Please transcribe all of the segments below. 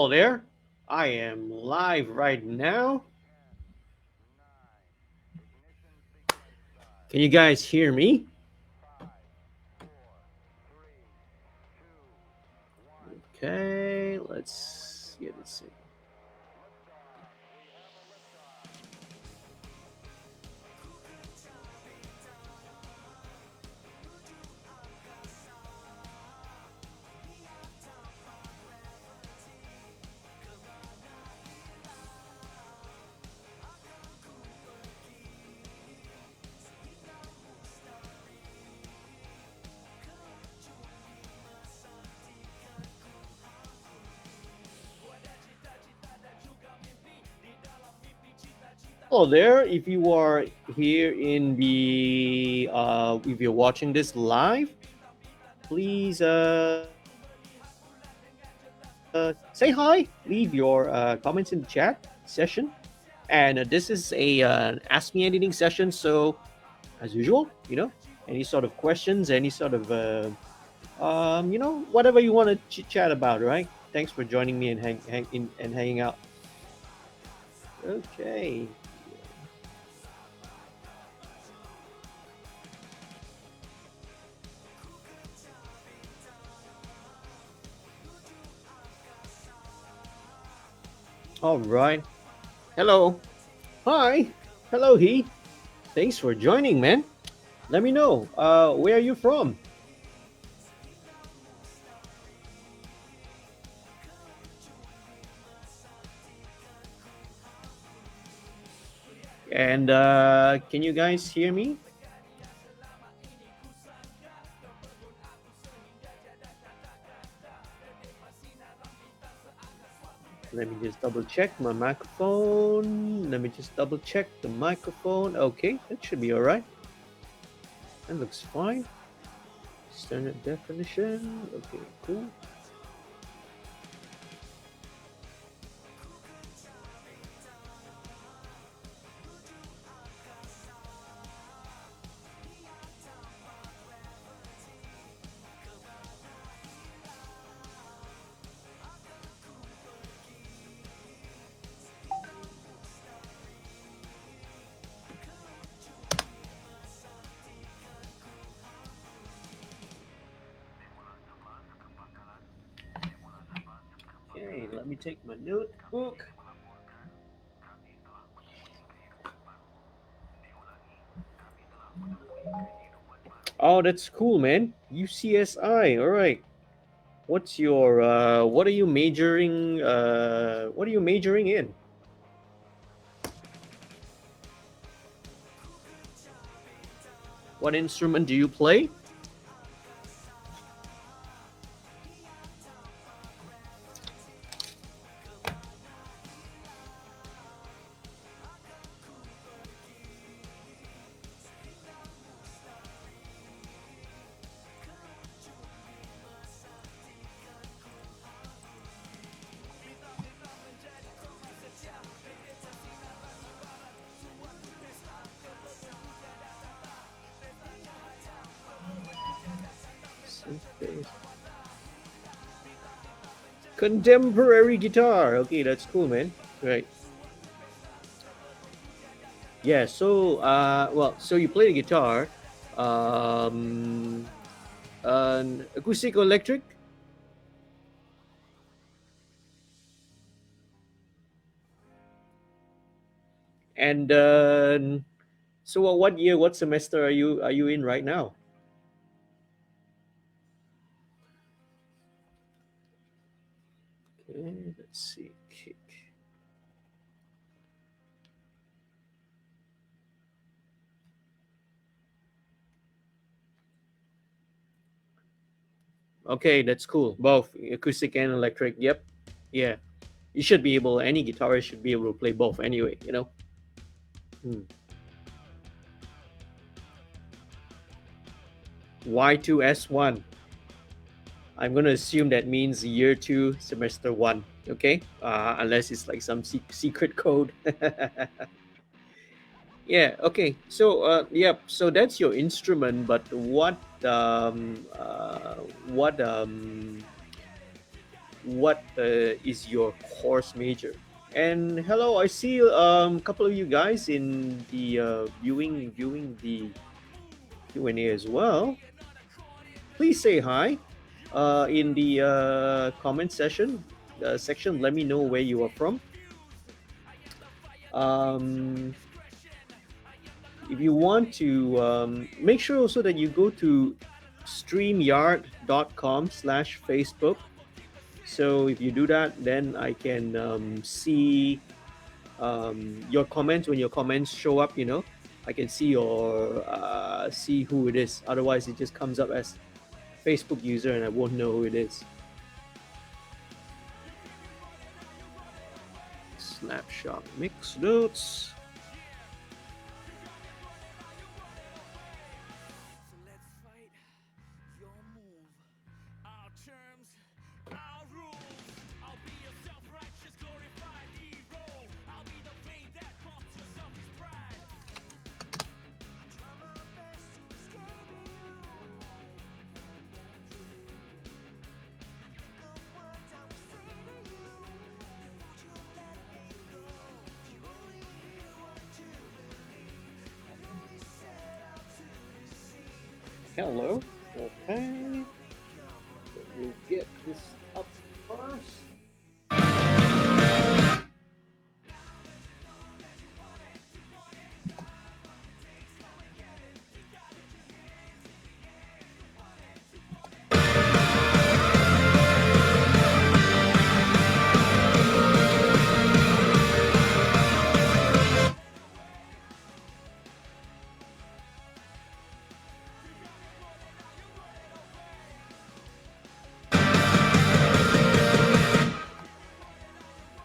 Hello there. I am live right now. Can you guys hear me? Okay, let's get it. Hello there. If you are here in the, if you're watching this live, please say hi. Leave your comments in the chat session. And this is a Ask Me Anything session. So, as usual, any sort of questions, any sort of whatever you want to chit chat about, right? Thanks for joining me and hanging out. Okay. All right. Hello. Hi. Hello, he. Thanks for joining, man. Let me know. Where are you from? And can you guys hear me? Let me just double check my microphone. Let me just double check the microphone. Okay, that should be all right. That looks fine. Standard definition. Okay, cool. Okay, let me take my notebook. Oh, that's cool, man. UCSI. All right. What's your what are you majoring in? What instrument do you play? Contemporary guitar. Okay, that's cool, man. Right. Yeah. So, so you play the guitar, um, an acoustic or electric, and so what year, what semester are you in right now? Okay, let's see. Kick. Okay, that's cool. Both acoustic and electric. Yep. Yeah. You should be able. Any guitarist should be able to play both anyway. Hmm. Y2S1. I'm gonna assume that means year two, semester one. Okay, unless it's like some secret code. Yeah. Okay. So, yep. So that's your instrument. But what what is your course major? And hello, I see a couple of you guys in the viewing the Q&A as well. Please say hi in the comment section. Let me know where you are from. Um, if you want to make sure also that you go to streamyard.com/Facebook. So if you do that, then I can see your comments. When your comments show up, I can see see who it is. Otherwise, it just comes up as Facebook user, and I won't know who it is. Snapshot mix notes. Hello. Okay. We'll get this up first.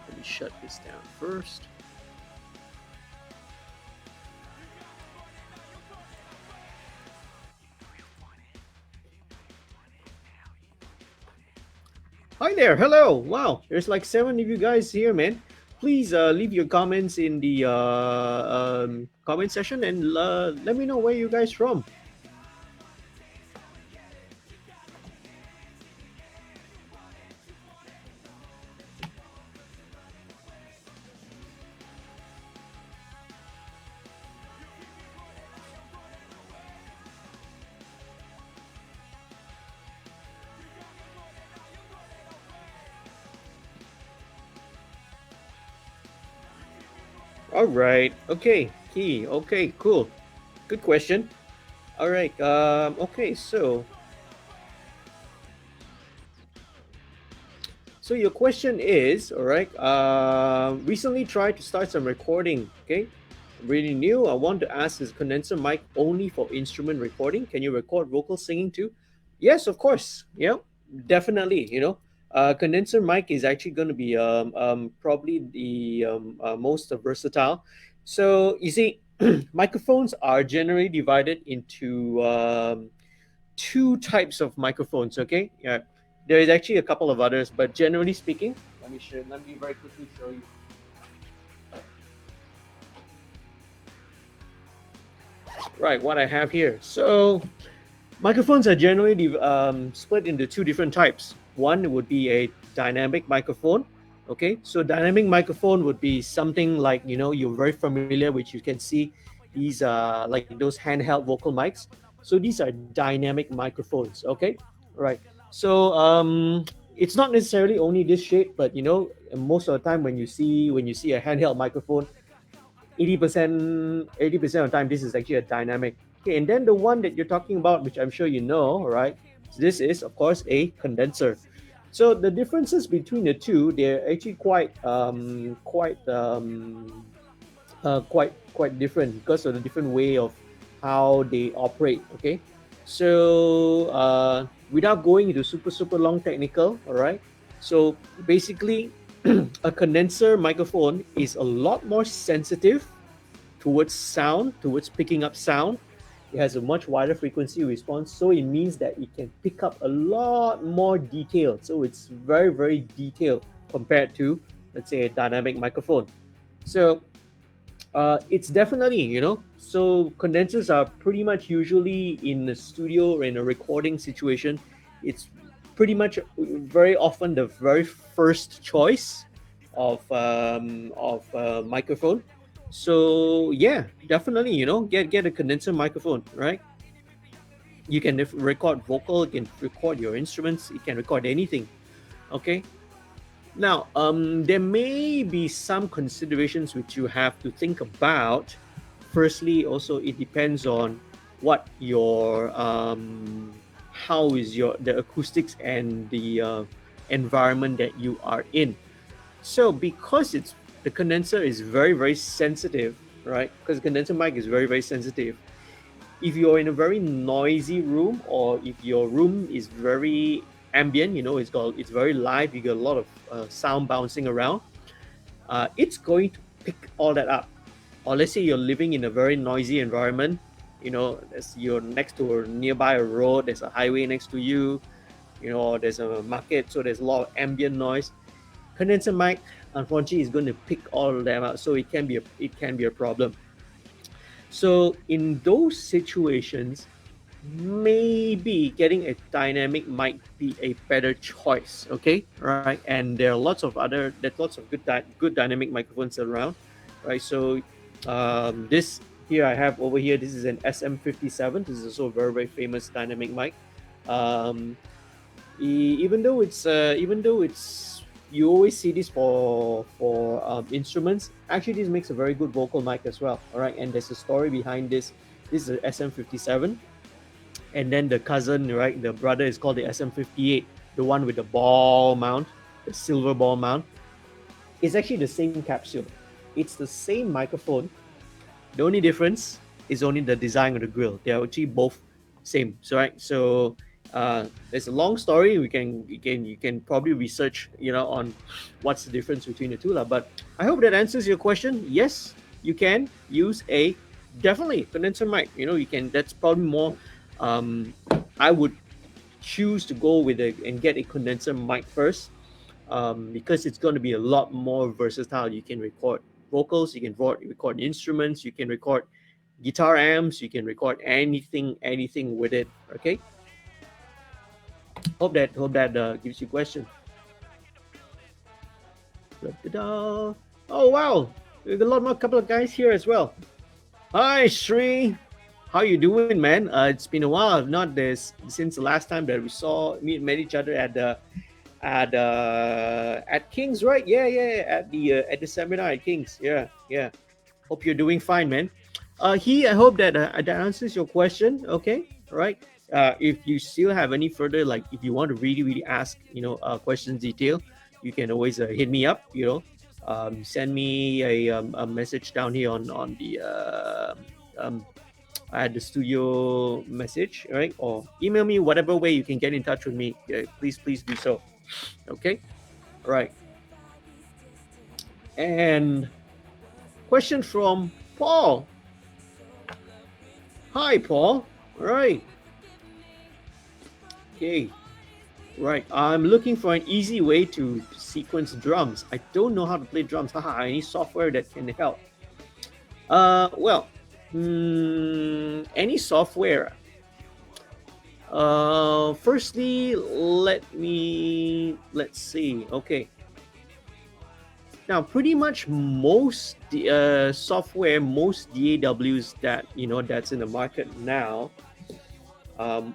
Let me shut this down first. Hi there. Hello. Wow. There's like 7 of you guys here, man. Please leave your comments in the comment section and let me know where you guys from. All right. Okay. Key. Okay. Cool. Good question. All right. Okay. So your question is, all right. Recently tried to start some recording. Okay. Really new. I want to ask: is condenser mic only for instrument recording? Can you record vocal singing too? Yes, of course. Yeah, definitely. Condenser mic is actually going to be probably the most versatile. So you see, microphones are generally divided into two types of microphones. Okay, yeah, there is actually a couple of others, but generally speaking, let me very quickly show you. Right, what I have here. So microphones are generally split into two different types. One would be a dynamic microphone. Okay, so dynamic microphone would be something like you're very familiar with. You can see these like those handheld vocal mics. So these are dynamic microphones. Okay, right. So it's not necessarily only this shape, but most of the time when you see a handheld microphone, 80% of the time this is actually a dynamic. Okay, and then the one that you're talking about, which I'm sure you know, right? So this is of course a condenser. So the differences between the two, they're actually quite different because of the different way of how they operate. Okay, so without going into super long technical, all right. So basically, a condenser microphone is a lot more sensitive towards sound, towards picking up sound. It has a much wider frequency response, so it means that it can pick up a lot more detail. So it's very detailed compared to, let's say, a dynamic microphone. So it's definitely, so condensers are pretty much usually in a studio or in a recording situation. It's pretty much very often the very first choice of microphone. So yeah, definitely, get a condenser microphone, right? You can record vocal, you can record your instruments, you can record anything. Okay. Now, there may be some considerations which you have to think about. Firstly, also it depends on what your how is the acoustics and the environment that you are in. So, because the condenser is very very sensitive, right? Because the condenser mic is very very sensitive. If you're in a very noisy room, or if your room is very ambient, it's very live, you get a lot of sound bouncing around, it's going to pick all that up. Or let's say you're living in a very noisy environment, you're next to or nearby a road, there's a highway next to you, there's a market, so there's a lot of ambient noise. Condenser mic, unfortunately, is going to pick all of them out, so it can be a problem. So in those situations, maybe getting a dynamic might be a better choice. Okay, right? And there's lots of good dynamic microphones around, right? So this here I have over here. This is an SM57. This is also a very very famous dynamic mic. Um, even though it's you always see this for instruments. Actually, this makes a very good vocal mic as well. All right, and there's a story behind this. This is an SM57, and then the cousin, right, the brother is called the SM58, the one with the ball mount, the silver ball mount. It's actually the same capsule. It's the same microphone. The only difference is only the design of the grill. They are actually both same. So right, so there's a long story. You can probably research, on what's the difference between the two, lah. But I hope that answers your question. Yes, you can use a definitely condenser mic. You can. That's probably more. I would choose to go with and get a condenser mic first, because it's going to be a lot more versatile. You can record vocals, you can record instruments, you can record guitar amps, you can record anything with it. Okay. Hope that gives you a question. Da-da-da. Oh wow, there's a lot more couple of guys here as well. Hi Sri, how you doing, man? It's been a while. Not this since the last time that we met each other at King's, right? Yeah, at the seminar at King's. Yeah. Hope you're doing fine, man. I hope that answers your question. Okay, all right. If you still have any further, like if you want to really really ask, questions detail, you can always hit me up. Send me a message down here on the at the studio message, right? Or email me, whatever way you can get in touch with me. Please do so. Okay, all right. And question from Paul. Hi, Paul. All right. Okay. Right. I'm looking for an easy way to sequence drums. I don't know how to play drums. Haha, I need software that can help. Well, any software. Firstly, let's see. Okay. Now, pretty much most software, most DAWs that's in the market now.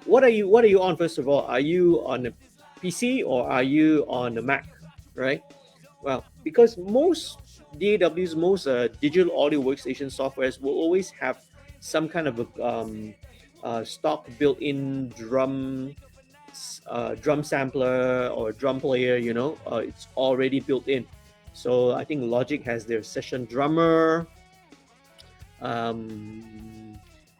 What are you on first of all? Are you on a PC or are you on a Mac? Right. Well, because most DAWs, most digital audio workstation softwares will always have some kind of a stock built-in drum sampler or drum player. It's already built in. So I think Logic has their session drummer.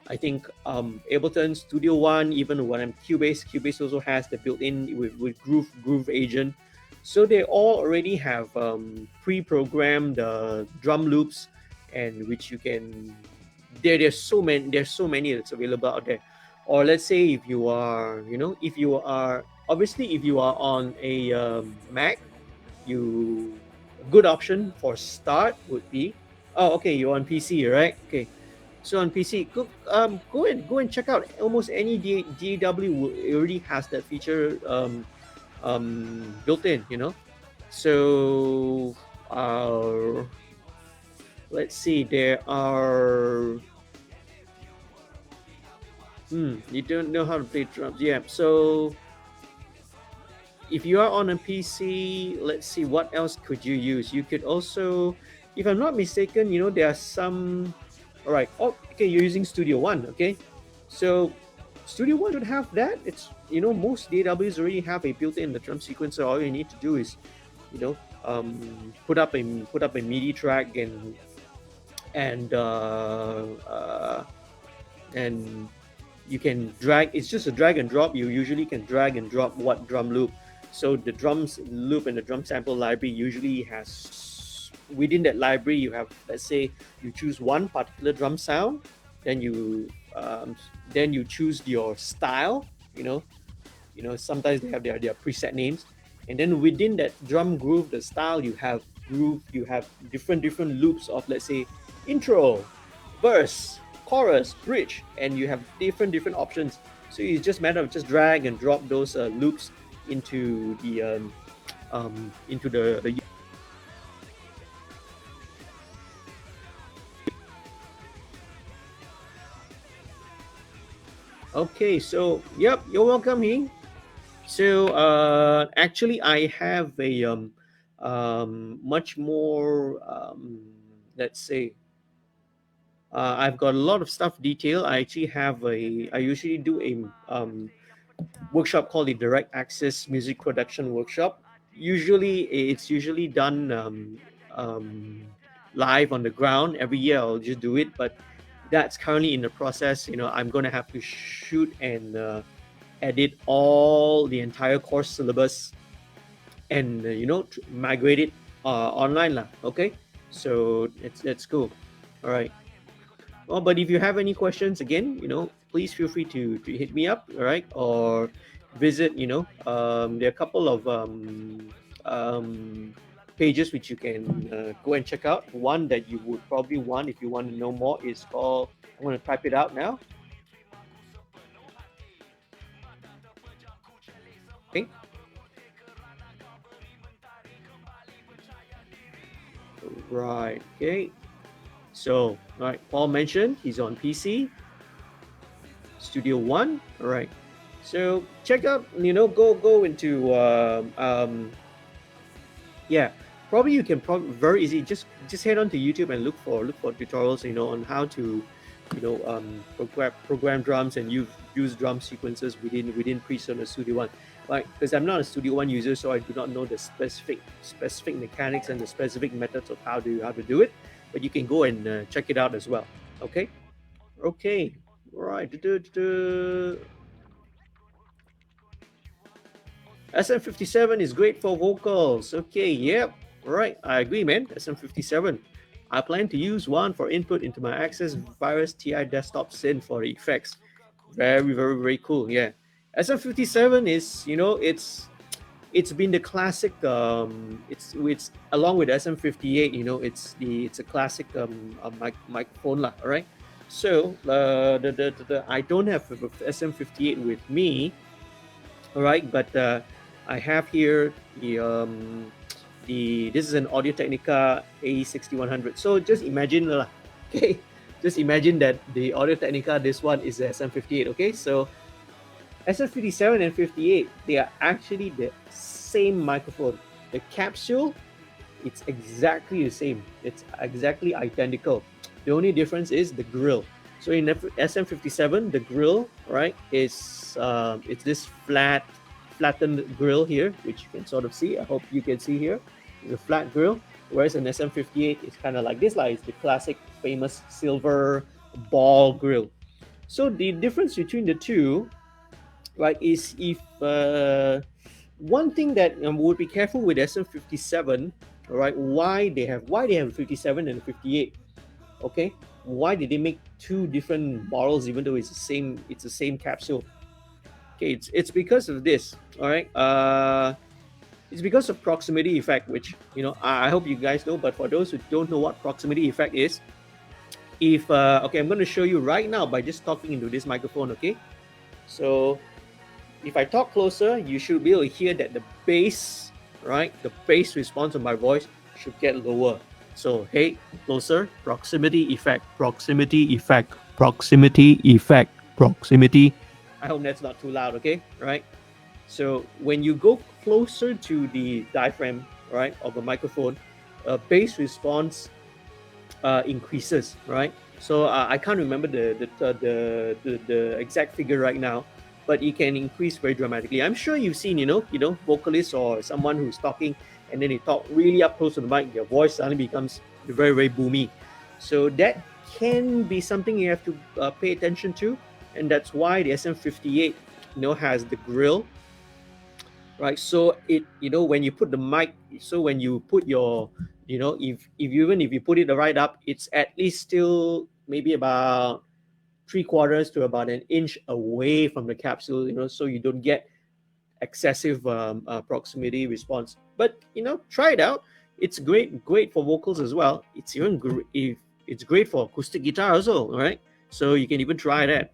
I think Ableton Studio One, even when I'm Cubase also has the built-in with Groove Agent. So they all already have pre-programmed drum loops, and which you can. There's so many that's available out there. Or let's say if you are on a Mac, good option for start would be. Oh, okay, you're on PC, right? Okay, so on PC, go and check out almost any DAW already has that feature. built in, So let's see, there are. You don't know how to play drums. Yeah, so if you are on a PC, let's see, what else could you use? You could also, if I'm not mistaken, there are some. All right. Oh, okay. You're using Studio One. Okay, so Studio One should have that. It's most DAWs already have a built-in the drum sequencer. All you need to do is, put up a MIDI track and and you can drag. It's just a drag and drop. You usually can drag and drop what drum loop. So the drums loop and the drum sample library usually has, within that library you have, let's say you choose one particular drum sound, then you choose your style. Sometimes they have their preset names, and then within that drum groove, the style, you have different loops of, let's say, intro, verse, chorus, bridge, and you have different options. So it's just a matter of just drag and drop those loops into the Okay, so yep, you're welcome, Hing. So actually, I have a much more, let's say, I've got a lot of stuff detailed. I usually do a workshop called the Direct Access Music Production Workshop. It's usually done live on the ground. Every year I'll just do it, but that's currently in the process. I'm going to have to shoot and edit all the entire course syllabus and migrate it online lah. Okay, so it's cool. All right. Well, but if you have any questions, again, please feel free to hit me up, all right, or visit. There are a couple of pages which you can go and check out. One that you would probably want, if you want to know more, is called. I'm going to type it out now. Okay. Right. Okay. So, all right, Paul mentioned he's on PC, Studio One. All right. So check out, go into, yeah, probably you can very easy just head on to YouTube and look for tutorials, on how to, program drums and use drum sequences within Presonus Studio One. Right, because I'm not a Studio One user, so I do not know the specific mechanics and the specific methods of how to do it. But you can go and check it out as well. Okay. All right. SM57 is great for vocals. Okay, yep. All right, I agree, man. SM57. I plan to use one for input into my Access Virus TI desktop synth for the effects. Very, very, very cool. Yeah. SM57 is, it's been the classic. It's along with SM58. It's a classic microphone lah. All right. So I don't have SM58 with me. All right, but I have here this is an Audio Technica A6100. So just imagine lah. Okay, just imagine that the Audio Technica, this one is the SM58. Okay, so SM57 and 58, they are actually the same microphone. The capsule, it's exactly the same. It's exactly identical. The only difference is the grill. So in SM57, the grill, right, is it's this flattened grill here, which you can sort of see. I hope you can see here. It's a flat grill. Whereas in SM58, it's kind of like this, like it's the classic famous silver ball grill. So the difference between the two, right, is if one thing that would be careful with SM57, all right, why they have 57 and 58. Okay, why did they make two different bottles even though it's the same capsule? Okay, it's because of this. All right, it's because of proximity effect, which I hope you guys know. But for those who don't know what proximity effect is, if okay, I'm going to show you right now by just talking into this microphone. Okay, so if I talk closer, you should be able to hear that the bass, right? The bass response of my voice should get lower. So hey, closer, proximity effect, proximity effect, proximity effect, proximity. I hope that's not too loud, okay? Right? So when you go closer to the diaphragm, right, of a microphone, bass response increases, right? So I can't remember the exact figure right now, but it can increase very dramatically. I'm sure you've seen, vocalists or someone who's talking and then they talk really up close to the mic, their voice suddenly becomes very, very boomy. So that can be something you have to pay attention to, and that's why the SM58, has the grill, right? So it, when you put the mic, so when you put your, if you put it right up, it's at least still maybe about 3/4 to about an inch away from the capsule, so you don't get excessive proximity response. But try it out. It's great for vocals as well. It's even if it's great for acoustic guitar also, right? So you can even try that.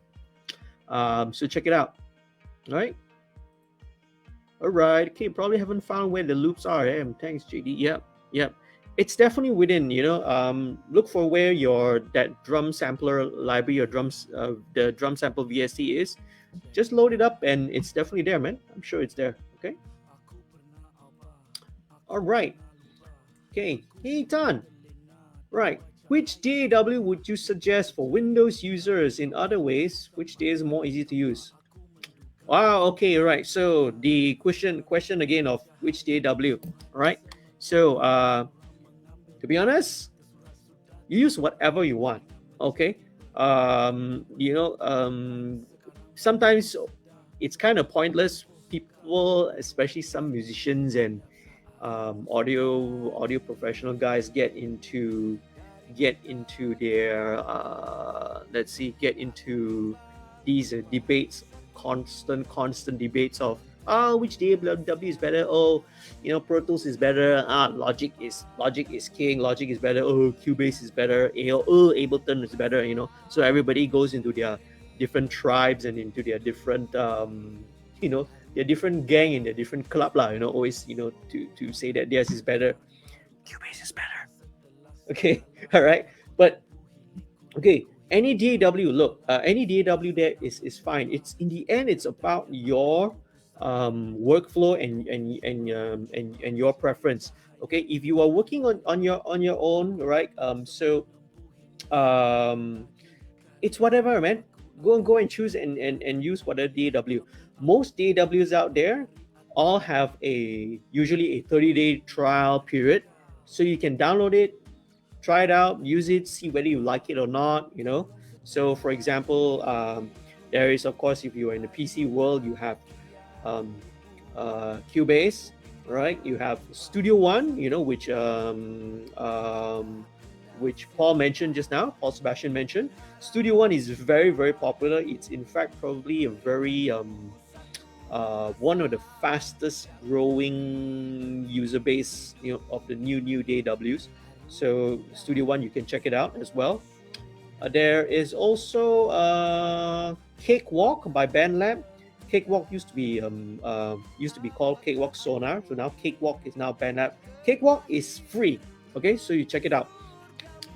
So check it out. All right. All right. Okay. Probably haven't found where the loops are. Thanks, JD. Yep. Yep. It's definitely within. Look for where that drum sampler library or the drum sample VST is. Just load it up, and it's definitely there, man. I'm sure it's there. Okay. All right. Okay. Hey, Tan. Right. Which DAW would you suggest for Windows users? In other ways, which DAW is more easy to use? Wow. Okay. Right. So the question again of which DAW. Right. So to be honest, you use whatever you want. Okay. Sometimes it's kind of pointless. People, especially some musicians and audio professional guys, get into their get into these debates, constant debates of which DAW is better. Oh, Pro Tools is better. Logic is king. Logic is better. Oh, Cubase is better. Ableton is better. So everybody goes into their different tribes and into their different their different gang in their different club lah. Always to say that theirs is better. Cubase is better. Okay, all right, but okay, any DAW, look, any DAW there is fine. It's in the end, it's about your workflow and your preference. Okay, if you are working on your own, right? Um, it's whatever, man. Go and choose and use whatever DAW. Most DAWs out there all have usually a 30-day trial period, so you can download it, try it out, use it, see whether you like it or not. So for example, there is, of course, if you're in the PC world, you have um, Cubase, right? You have Studio One, which Paul mentioned just now. Paul Sebastian mentioned. Studio One is very, very popular. It's in fact probably a very one of the fastest growing user base, of the new DAWs. So Studio One, you can check it out as well. There is also Cakewalk by BandLab. Cakewalk used to be called Cakewalk Sonar, so now Cakewalk is now BandLab. Cakewalk is free. Okay, so you check it out.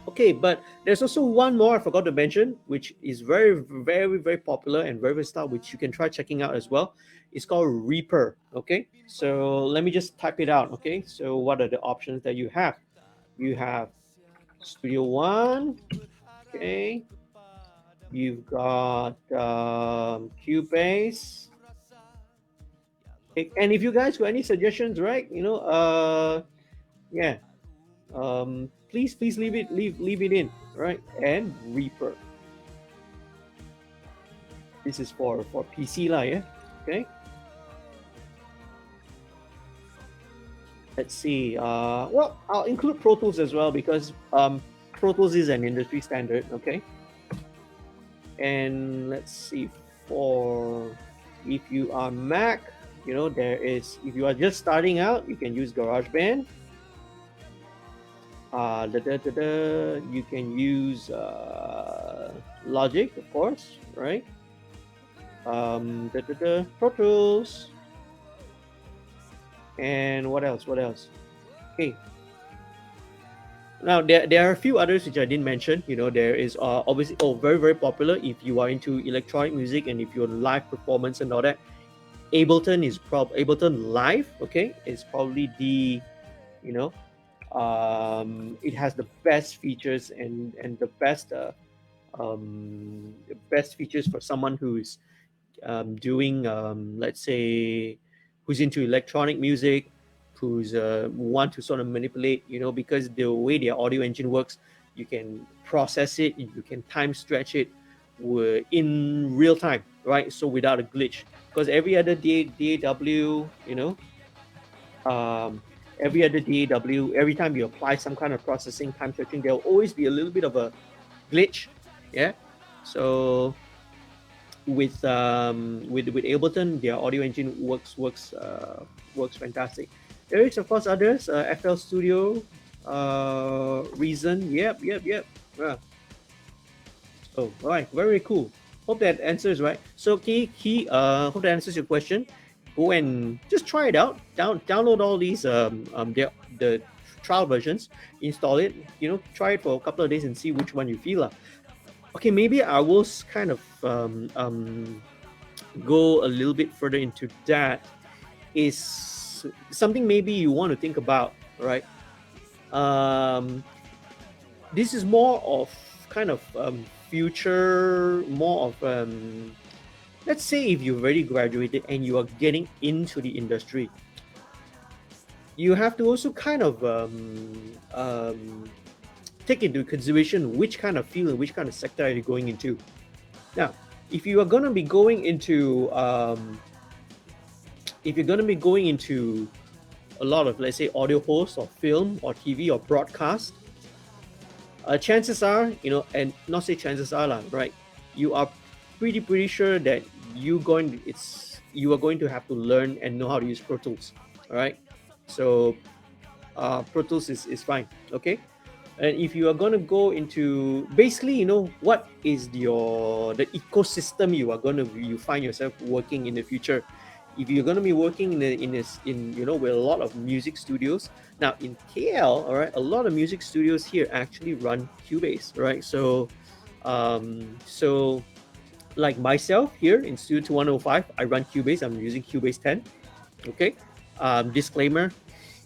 Okay, but there's also one more I forgot to mention, which is very, very, very popular and very versatile, which you can try checking out as well. It's called Reaper. Okay, so let me just type it out. Okay, so what are the options that you have? You have Studio One. Okay, you've got Cubase. Okay. And if you guys got any suggestions, right? Yeah, please leave it in, right? And Reaper. This is for PC lah, yeah. Okay. Let's see. Well, I'll include Pro Tools as well because Pro Tools is an industry standard. Okay. And let's see, if you are Mac, if you are just starting out, you can use GarageBand. You can use Logic, of course, right? Pro Tools, and what else? What else? Okay. Now there are a few others which I didn't mention. There is obviously very very popular if you are into electronic music and if you're live performance and all that. Ableton Live. Okay, is probably you know it has the best features and the best features for someone who's doing let's say who's into electronic music, who's want to sort of manipulate, because the way their audio engine works, you can process it, you can time stretch it in real time, right? So without a glitch, because DAW, um, every other DAW, every time you apply some kind of processing time stretching, there'll always be a little bit of a glitch. Yeah. So with Ableton, their audio engine works fantastic. There is of course others, FL Studio, Reason. Yep. Yeah. Oh, all right, very cool. Hope that answers right. So hope that answers your question. Go and just try it out. Download all these the trial versions, install it. Try it for a couple of days and see which one you feel. Okay, maybe I will kind of go a little bit further into that. Is something maybe you want to think about, right? This is more of kind of future, more of let's say if you've already graduated and you are getting into the industry, you have to also kind of take into consideration which kind of field and which kind of sector are you going into. Now, if you are going to be going into a lot of, let's say, audio hosts or film or TV or broadcast, chances are, and not say chances are, right? You are pretty sure that you are going to have to learn and know how to use Pro Tools. All right. So Pro Tools is fine. Okay. And if you are going to go into basically, what is the ecosystem you find yourself working in the future. If you're going to be working with a lot of music studios now in KL, all right, a lot of music studios here actually run Cubase, right? So like myself here in Studio 2105, I run Cubase. I'm using Cubase 10. Okay. Disclaimer: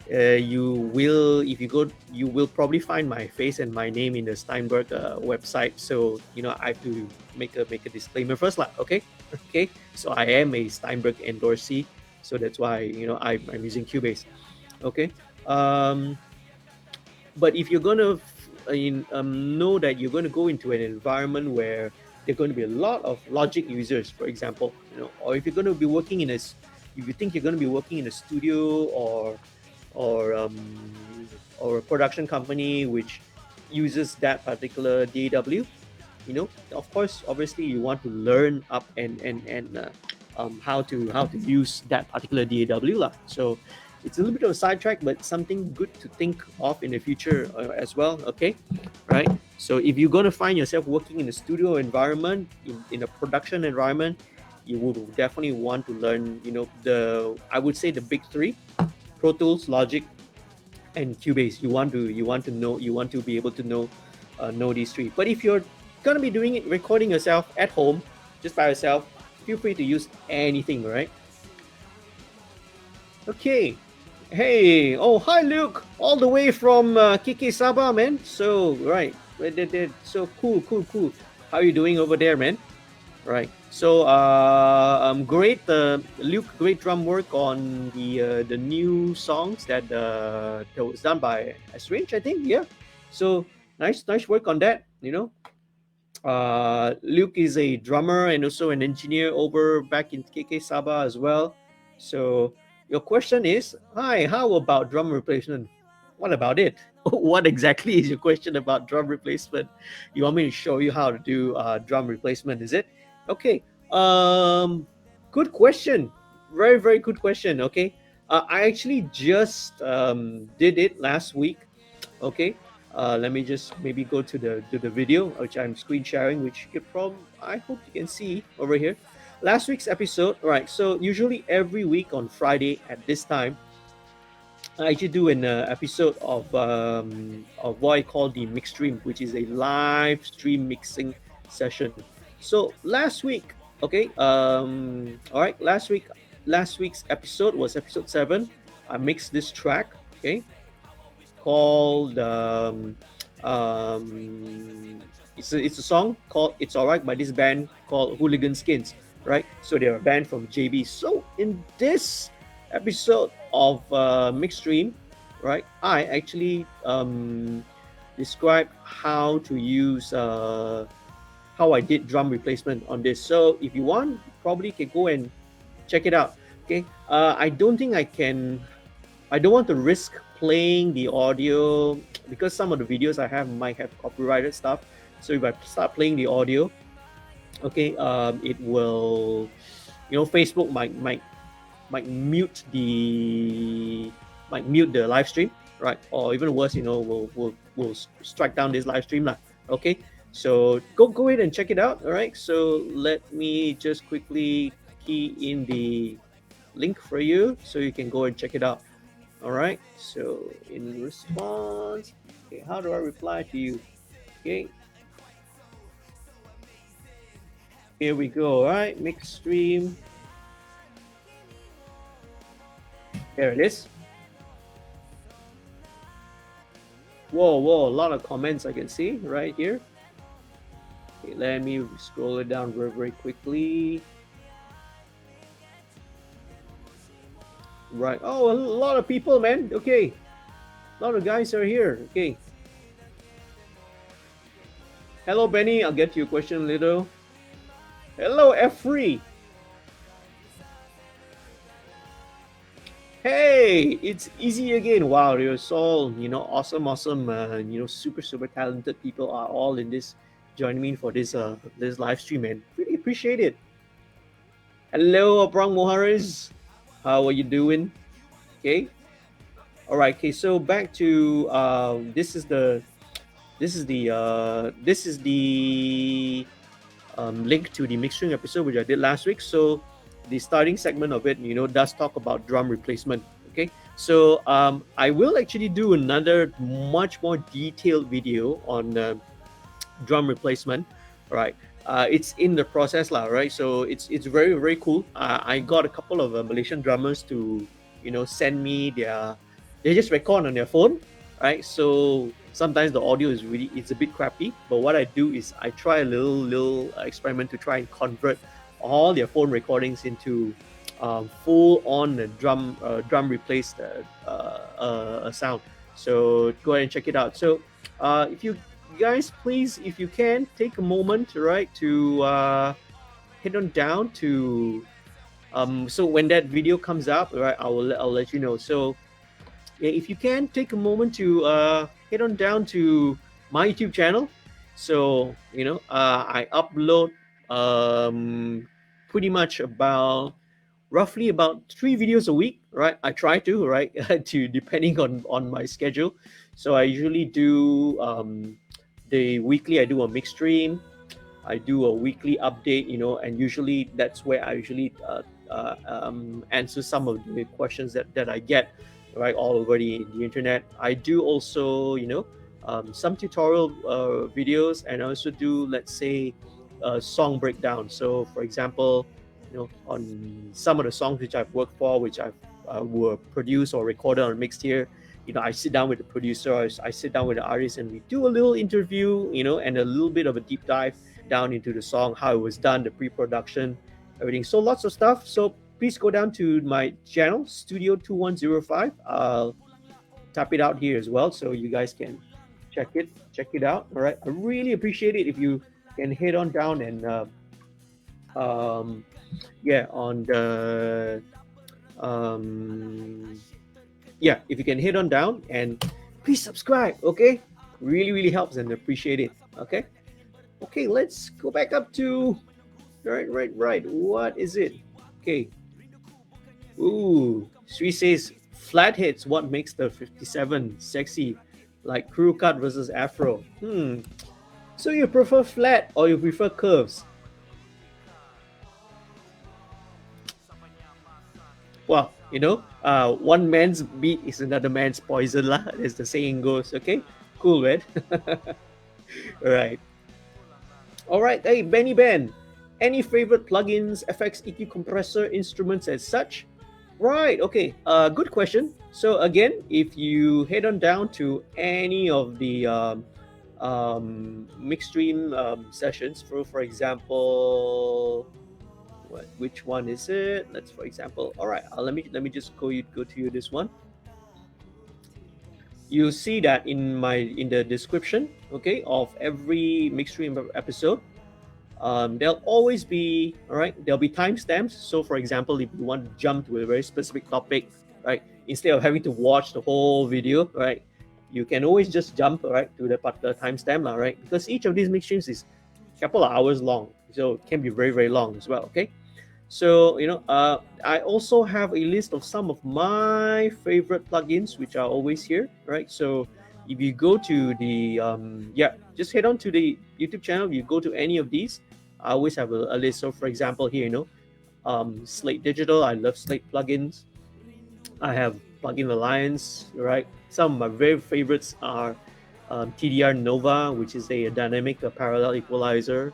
you will if you go you will probably find my face and my name in the Steinberg website, so I have to make a disclaimer first, like, okay. Okay, so I am a Steinberg endorsee, so that's why I'm using Cubase. Okay. But if you're going to know that you're going to go into an environment where there are going to be a lot of Logic users, for example, or if you're going to be working if you think you're going to be working in a studio or or a production company which uses that particular DAW, of course, obviously you want to learn up and how to use that particular DAW lah. So it's a little bit of a sidetrack, but something good to think of in the future as well. Okay, right? So if you're going to find yourself working in a studio environment, in a production environment, you would definitely want to learn, I would say the big three: Pro Tools, Logic, and Cubase. You want to be able to know these three. But if you're gonna be doing it, recording yourself at home, just by yourself, feel free to use anything, right? Okay. Hey, oh hi Luke, all the way from Kiki Sabah, man. So right, so cool. How are you doing over there, man? Right. So great, Luke. Great drum work on the new songs that was done by S-Range, I think. Yeah. So nice work on that. Luke is a drummer and also an engineer over back in KK Sabah as well. So your question is, hi, how about drum replacement? What about it? What exactly is your question about drum replacement? You want me to show you how to do drum replacement, is it? Okay. Good question. Very, very good question. Okay. I actually just did it last week. Okay. Let me just maybe go to the video which I'm screen sharing, which you could I hope you can see over here. last week's episode, right? So usually every week on Friday at this time, I actually do an episode of what I call the MixStream, which is a live stream mixing session. So last week, okay, all right, last week's episode was episode 7. I mixed this track, okay, called it's a song called "It's Alright" by this band called Hooligan Skins, right? So they're a band from JB. So in this episode of Mixstream, right, I actually describe how to use how I did drum replacement on this. So if you want, you probably can go and check it out. Okay, I don't think I can. I don't want to risk playing the audio because some of the videos I have might have copyrighted stuff. So if I start playing the audio, okay, it will, Facebook might mute the live stream, right? Or even worse, will strike down this live stream lah. Okay, so go ahead and check it out. All right, so let me just quickly key in the link for you so you can go and check it out. All right, so in response, okay, how do I reply to you? Okay, here we go. All right, MixStream. There it is. Whoa, a lot of comments I can see right here. Okay, let me scroll it down very quickly. Right. Oh, a lot of people, man. Okay. A lot of guys are here. Okay. Hello, Benny. I'll get to your question later. Hello, F3. Hey, it's easy again. Wow, you're so, awesome, super talented people are all in this, joining me for this live stream, man. Really appreciate it. Hello, Aprang Moharis. How are you doing? Okay. All right. Okay. So back to this is the link to the MixStream episode which I did last week. So the starting segment of it, does talk about drum replacement. Okay. So I will actually do another much more detailed video on drum replacement. Right. It's in the process lah, right? So it's very cool. I got a couple of Malaysian drummers to send me they just record on their phone, right? So sometimes the audio it's a bit crappy, but what I do is I try a little experiment to try and convert all their phone recordings into full on drum replaced sound. So go ahead and check it out. So if you guys, please, if you can, take a moment, right, to head on down to so when that video comes up, right, I'll let you know. So yeah, if you can, take a moment to head on down to my YouTube channel. So I upload pretty much roughly about 3 videos a week, right? I try to, right, to depending on my schedule. So I usually do the weekly. I do a mix stream. I do a weekly update, and usually that's where I usually answer some of the questions that I get, right, all over the internet. I do also, some tutorial videos, and I also do, let's say, song breakdown. So, for example, on some of the songs which I've worked for, which I've were produced or recorded or mixed here, I sit down with the producer, I sit down with the artist, and we do a little interview, and a little bit of a deep dive down into the song, how it was done, the pre-production, everything. So lots of stuff. So please go down to my channel, Studio 2105. I'll tap it out here as well, so you guys can check it out. All right, I really appreciate it if you can head on down and on the if you can head on down and please subscribe. Okay, really helps and appreciate it. Okay, let's go back up to right. What is it? Okay. Ooh, Sri says flatheads. What makes the 57 sexy? Like crew cut versus afro. So you prefer flat or you prefer curves? Well, one man's beat is another man's poison lah, as the saying goes. Okay, cool, man. Right. All right. Hey, Benny Ben, any favorite plugins, effects, EQ, compressor, instruments, as such? Right. Okay. Good question. So again, if you head on down to any of the MixStream sessions, for example, which one is it? Let's, for example, all right. Let me just go to you this one. You see that in the description, okay, of every MixStream episode. There'll always be, all right, there'll be timestamps. So for example, if you want to jump to a very specific topic, right, instead of having to watch the whole video, right, you can always just jump, right, to the particular timestamp, right, because each of these mix streams is a couple of hours long, so it can be very, very long as well. Okay, so I also have a list of some of my favorite plugins which are always here, right? So if you go to the just head on to the YouTube channel. You go to any of these, I always have a list. So for example, here, Slate Digital. I love Slate plugins. I have Plugin Alliance, right? Some of my very favorites are TDR Nova, which is a dynamic parallel equalizer,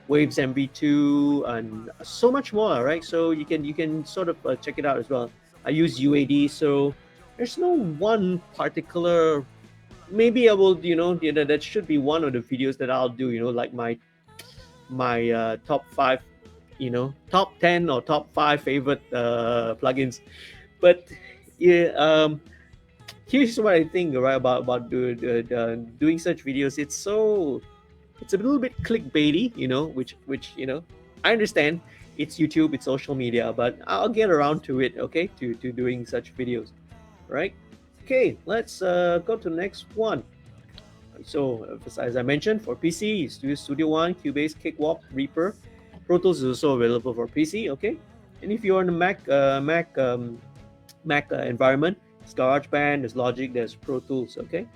Waves MV2, and so much more, right? So you can sort of check it out as well. I use UAD, so there's no one particular. Maybe I will, that should be one of the videos that I'll do, like my top 5, top 10 or top 5 favorite plugins. But yeah, here's what I think, right, about doing such videos. It's a little bit clickbaity, which I understand. It's YouTube, it's social media, but I'll get around to it, okay, to doing such videos, right? Okay, let's go to the next one. So as I mentioned, for PC, you use Studio One, Cubase, Cakewalk, Reaper. Pro Tools is also available for PC, okay? And if you're on the Mac environment, there's GarageBand, there's Logic, there's Pro Tools, okay?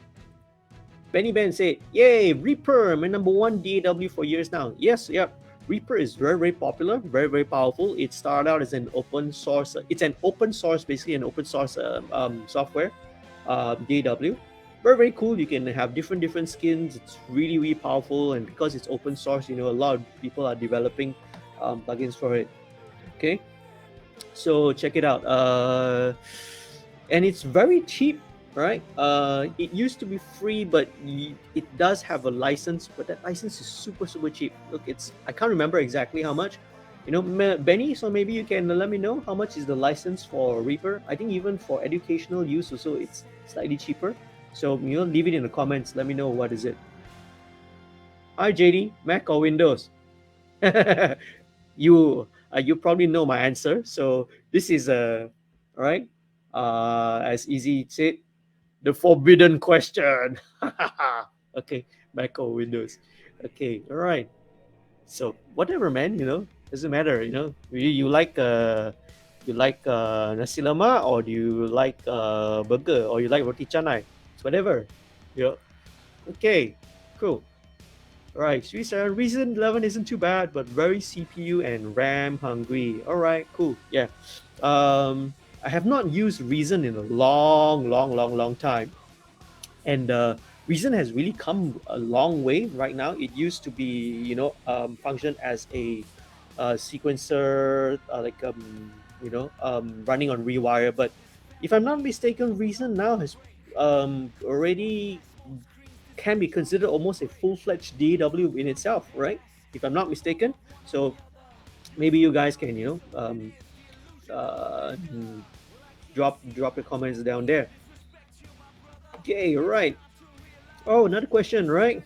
Benny Ben said, "Yay, Reaper, my number one DAW for years now." Yes, yeah, Reaper is very, very popular, very, very powerful. It started out as an open source. It's an open source, basically an open source software, DAW. Very, very cool. You can have different skins. It's really, really powerful, and because it's open source, a lot of people are developing plugins for it. Okay, so check it out. And it's very cheap, right? It used to be free, but it does have a license, but that license is super, super cheap. Look, I can't remember exactly how much, Benny. So maybe you can let me know how much is the license for Reaper. I think even for educational use also, it's slightly cheaper. So leave it in the comments. Let me know what is it. Hi JD, Mac or Windows? You probably know my answer. So this is all right. As easy said, the forbidden question. Okay, Mac or Windows? Okay, all right. So whatever, man. Doesn't matter. You like nasi lemak, or do you like burger, or you like roti canai? It's whatever. Yeah. Okay. Cool. All right. Sreekara Reason 11 isn't too bad, but very CPU and RAM hungry. All right. Cool. Yeah. I have not used Reason in a long, long, long, long time, and Reason has really come a long way right now. It used to be, function as a sequencer, running on Rewire. But if I'm not mistaken, Reason now has already can be considered almost a full-fledged DAW in itself, right? If I'm not mistaken. So maybe you guys can, uh, drop your comments down there. Okay, right. Oh, another question, right?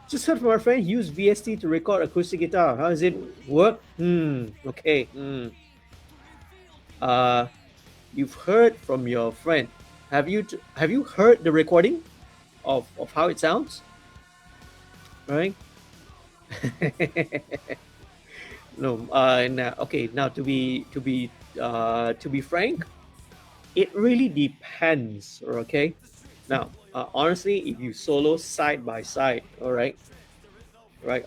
Just heard from our friend, use VST to record acoustic guitar. How does it work? Okay. You've heard from your friend. Have you heard the recording of how it sounds? Right? No. Now to be frank, it really depends. Okay. Now, honestly, if you solo side by side, all right, right.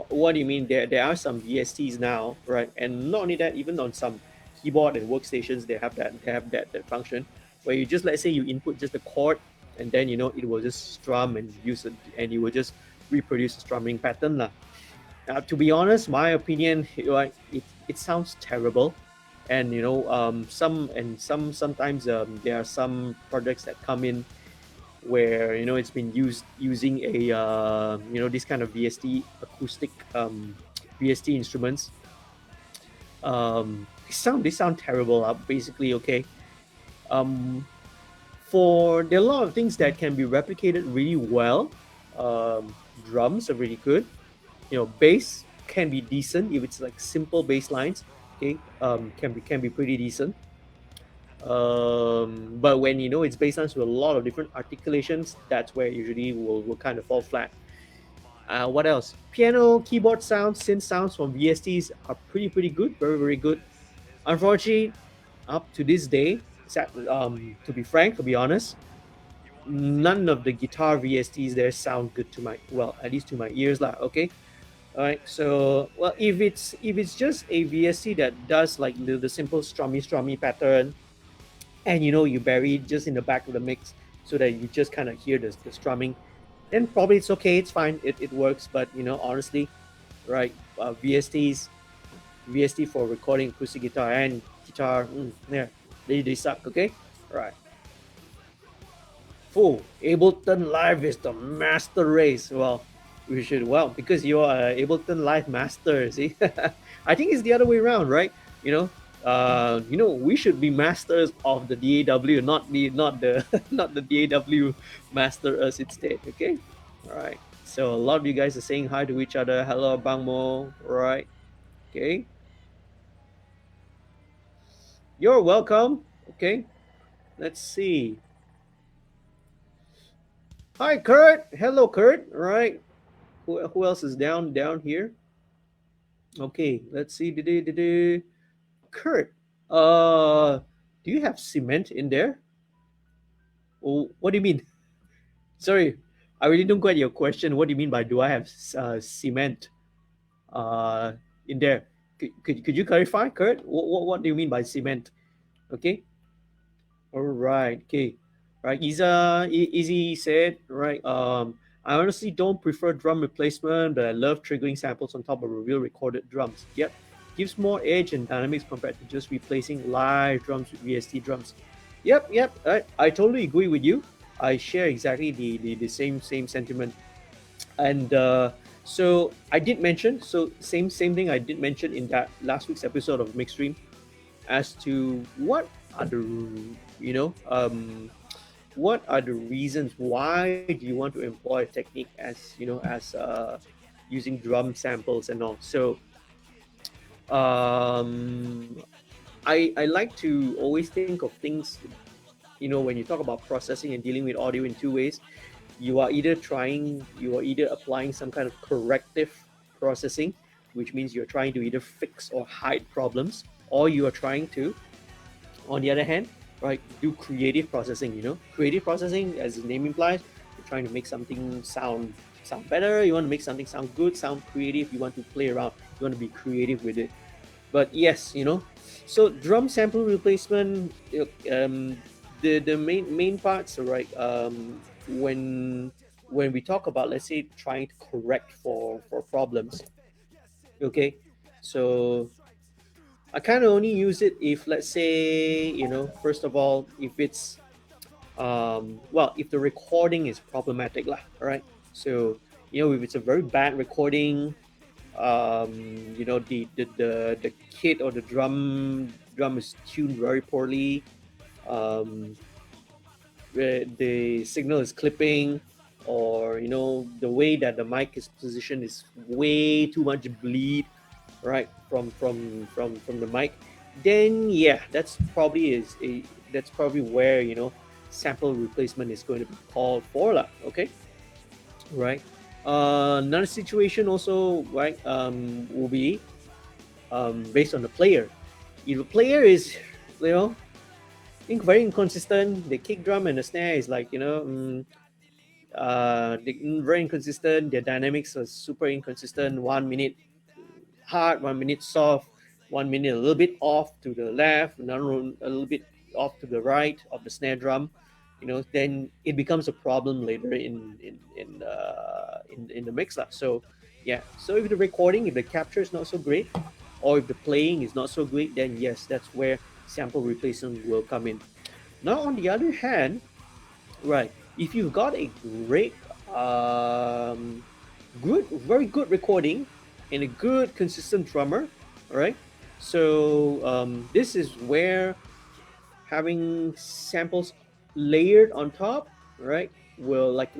What do you mean? There are some VSTs now, right, and not only that, even on some keyboard and workstations, they have that function where you just, let's say, you input just a chord, and then it will just strum and use it, and you will just reproduce a strumming pattern lah. To be honest, my opinion, it sounds terrible, and sometimes there are some projects that come in where it's been used using a this kind of VST acoustic VST instruments. They sound terrible. Basically, okay. Um, for there are a lot of things that can be replicated really well. Drums are really good. Bass can be decent if it's like simple bass lines. Okay, can be pretty decent. But when it's bass lines with a lot of different articulations, that's where usually will kind of fall flat. What else? Piano, keyboard sounds, synth sounds from VSTs are pretty good, very very good. Unfortunately, up to this day, to be frank, to be honest, none of the guitar VSTs there sound good to my, well, at least to my ears lah. Okay, all right. So, well, if it's just a VST that does like the simple strummy pattern, and you bury it just in the back of the mix so that you just kind of hear the strumming, then probably it's okay, it's fine, it works. But honestly, right, VST for recording acoustic guitar and guitar, yeah, they suck. Okay, right. Ableton Live is the master race. Well, we should, well, because you're Ableton Live master. See, I think it's the other way around, right? We should be masters of the DAW, not the not the DAW master us instead. Okay, all right. So a lot of you guys are saying hi to each other. Hello, Bangmo. Right. Okay. You're welcome. Okay. Let's see. Hi, Kurt. Hello, Kurt. All right. Who else is down here? Okay, let's see. Kurt, do you have cement in there? Oh, what do you mean? Sorry, I really don't get your question. What do you mean by do I have cement uh, in there? Could you clarify, Kurt? What do you mean by cement? Okay. All right. Okay. Right. Easy said. Right. I honestly don't prefer drum replacement, but I love triggering samples on top of real recorded drums. Yep. Gives more edge and dynamics compared to just replacing live drums with VST drums. Yep. I totally agree with you. I share exactly the same sentiment. And so I did mention, so same thing I did mention in that last week's episode of MixStream, as to are the you know what are the reasons why do you want to employ a technique as using drum samples and all. So um, I like to always think of things, when you talk about processing and dealing with audio in two ways. You are either applying some kind of corrective processing, which means you're trying to either fix or hide problems, or you are trying to, on the other hand, right, do creative processing. Creative processing, as the name implies, you're trying to make something sound better. You want to make something sound good, sound creative. You want to play around. You want to be creative with it. But yes, so drum sample replacement, the main parts, right? When we talk about, let's say, trying to correct for problems, okay, so I kind of only use it if, let's say, first of all, if it's well, if the recording is problematic lah, all right. So if it's a very bad recording, the kit or the drum is tuned very poorly, the signal is clipping, or the way that the mic is positioned is way too much bleed, right, from the mic, then yeah, that's probably where sample replacement is going to be called for lah. Okay, right. Another situation also, right, will be based on the player. If the player is, I think, very inconsistent, the kick drum and the snare is like, very inconsistent. Their dynamics are super inconsistent. 1 minute hard, 1 minute soft. 1 minute a little bit off to the left, another one a little bit off to the right of the snare drum, then it becomes a problem later in the mix. So yeah, so if the recording, if the capture is not so great, or if the playing is not so great, then yes, that's where sample replacement will come in. Now on the other hand, right, if you've got a great very good recording and a good consistent drummer, all right, so this is where having samples layered on top, right, will like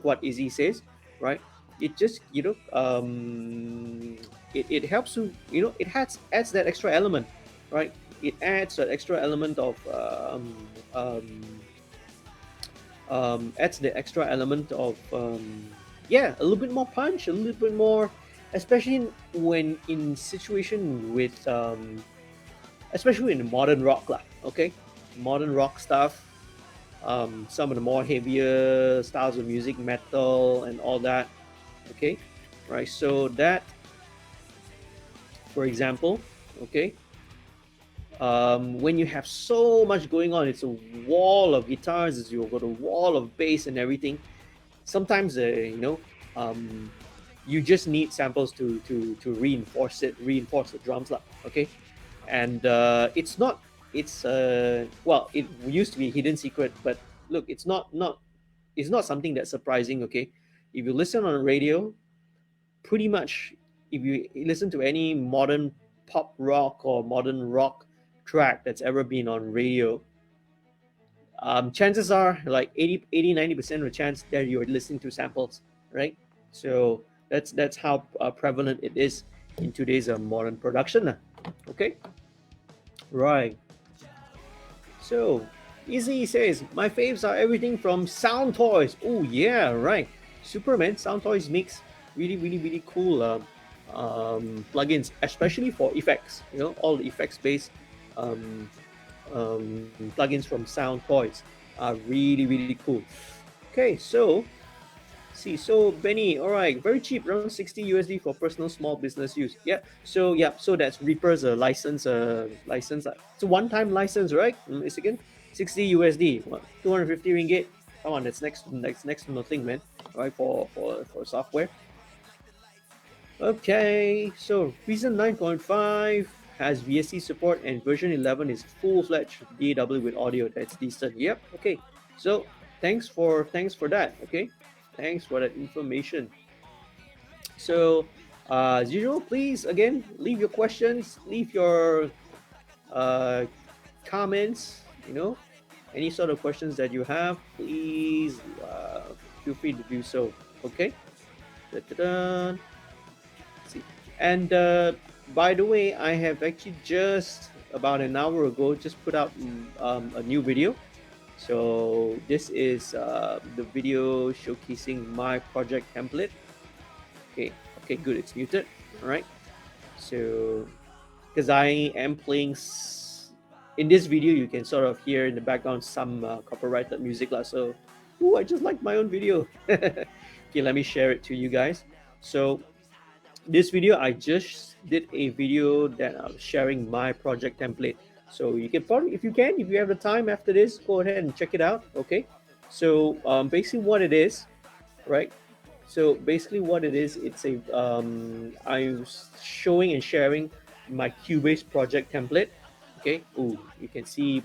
what Izzy says, right, it just it helps to it adds that extra element, right, it adds that extra element of adds the extra element of yeah, a little bit more punch, a little bit more, especially when in situation with especially in the modern rock lah, okay, modern rock stuff, some of the more heavier styles of music, metal and all that, okay, right, so that, for example, okay, when you have so much going on, it's a wall of guitars, you've got a wall of bass and everything. Sometimes, you just need samples to reinforce the drums, lah. Okay, and it's not, it's well, it used to be a hidden secret, but look, it's not something that's surprising. Okay, if you listen on the radio, pretty much, if you listen to any modern pop rock or modern rock track that's ever been on radio, chances are like 80-90% of the chance that you're listening to samples, right? So that's how prevalent it is in today's modern production. Okay, right. So Easy says, my faves are everything from Sound Toys. Oh yeah, right. Superman Sound Toys makes really cool plugins, especially for effects. All the effects based um, plugins from Sound Toys are really cool. Okay, so see, so Benny, all right, very cheap, around 60 USD for personal small business use. Yeah, so that's Reaper's license. It's a one-time license, right? It's again 60 USD, 250 ringgit. Come on, that's next to nothing, man. Right, for software. Okay, so Reason 9.5 has VST support and version 11 is full-fledged DAW with audio. That's decent. Yep. Okay. So thanks for that. Okay. Thanks for that information. So as usual, please again leave your questions, leave your comments. Any sort of questions that you have, please feel free to do so. Okay. Da-da-da. See. And by the way, I have actually just about an hour ago just put out a new video. So this is the video showcasing my project template. Okay, good. It's muted. All right. So because I am playing in this video, you can sort of hear in the background some copyrighted music lah. So, I just like my own video. Okay, let me share it to you guys. So this video, I just did a video that I'm sharing my project template. So you can probably, if you have the time after this, go ahead and check it out. Okay. So basically what it is, right? So basically what it is, it's a I'm showing and sharing my Cubase project template. Okay. Oh, you can see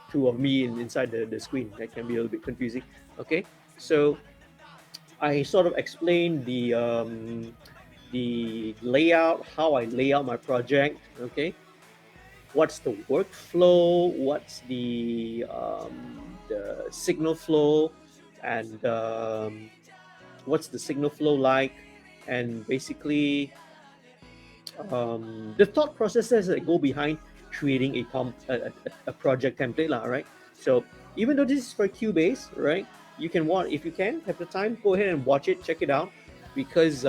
two of me inside the screen. That can be a little bit confusing. Okay. So I sort of explained the layout, how I lay out my project. Okay, what's the workflow, what's the signal flow, and what's the signal flow like, and basically the thought processes that go behind creating a project template lah, right? So even though this is for Cubase, right, you can watch, if you can have the time, go ahead and watch it, check it out, because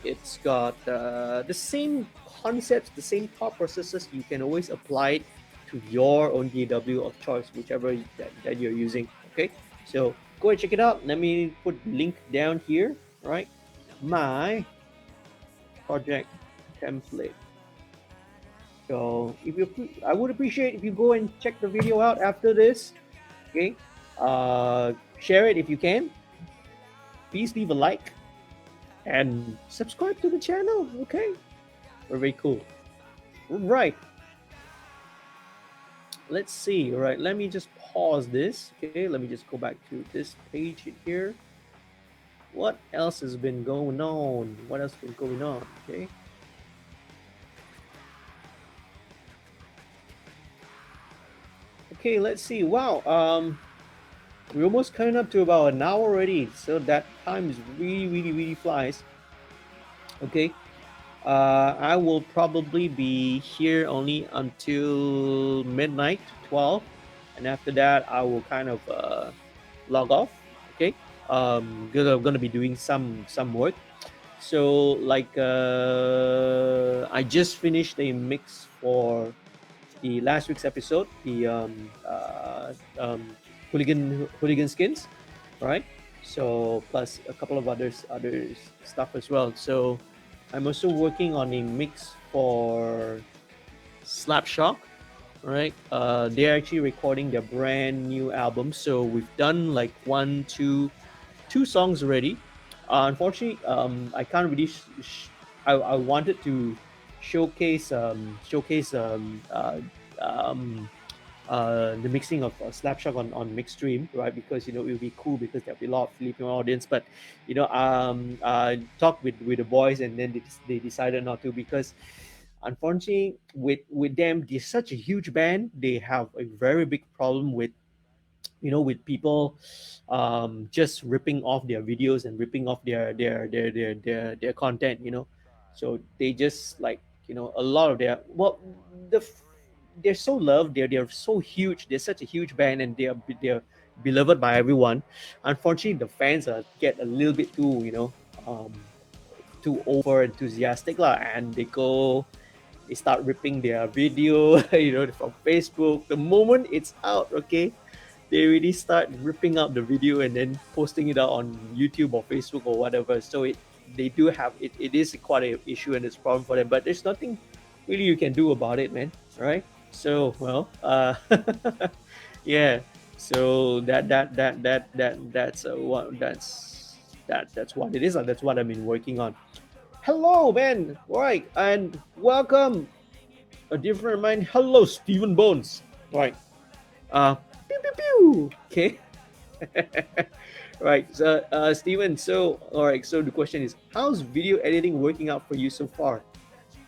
it's got the same concepts, the same thought processes. You can always apply it to your own DAW of choice, whichever that you're using. Okay, so go and check it out. Let me put the link down here, right? My project template. So if you, I would appreciate if you go and check the video out after this. Okay, share it if you can. Please leave a like and subscribe to the channel. Okay, we're very cool. Right. Let's see. All right, let me just pause this. Okay, let me just go back to this page here. What else has been going on? What else has been going on? Okay. Okay, let's see. Wow. We're almost coming up to about an hour already. So that time is really flies. Okay. I will probably be here only until midnight, 12. And after that, I will kind of log off. Okay. Because I'm gonna be doing some work. So like I just finished a mix for the last week's episode, the hooligan skins, right? So plus a couple of other stuff as well. So I'm also working on a mix for Slapshock, right? They're actually recording their brand new album. So we've done like two songs already. Unfortunately, I can't really. I wanted to showcase um, the mixing of Slapshot on MixStream, right? Because it would be cool because there'll be a lot of Filipino audience. But talked with the boys, and then they decided not to because unfortunately with them, they're such a huge band. They have a very big problem with people just ripping off their videos and ripping off their content, so they just like a lot of their the they're so loved, they're so huge, they're such a huge band, and they're beloved by everyone. Unfortunately, the fans get a little bit um, too over enthusiastic lah, and they start ripping their video from Facebook the moment it's out. Okay, they really start ripping up the video and then posting it out on YouTube or Facebook or whatever. So they do have it is quite a issue and it's a problem for them. But there's nothing really you can do about it, man. Right? So well, yeah. So that's what it is. And that's what I've been working on. Hello, man. Right, and welcome a different mind. Hello, Stephen Bones. Right. Pew pew pew. Okay. Right. So, Steven, so, all right. So, the question is how's video editing working out for you so far?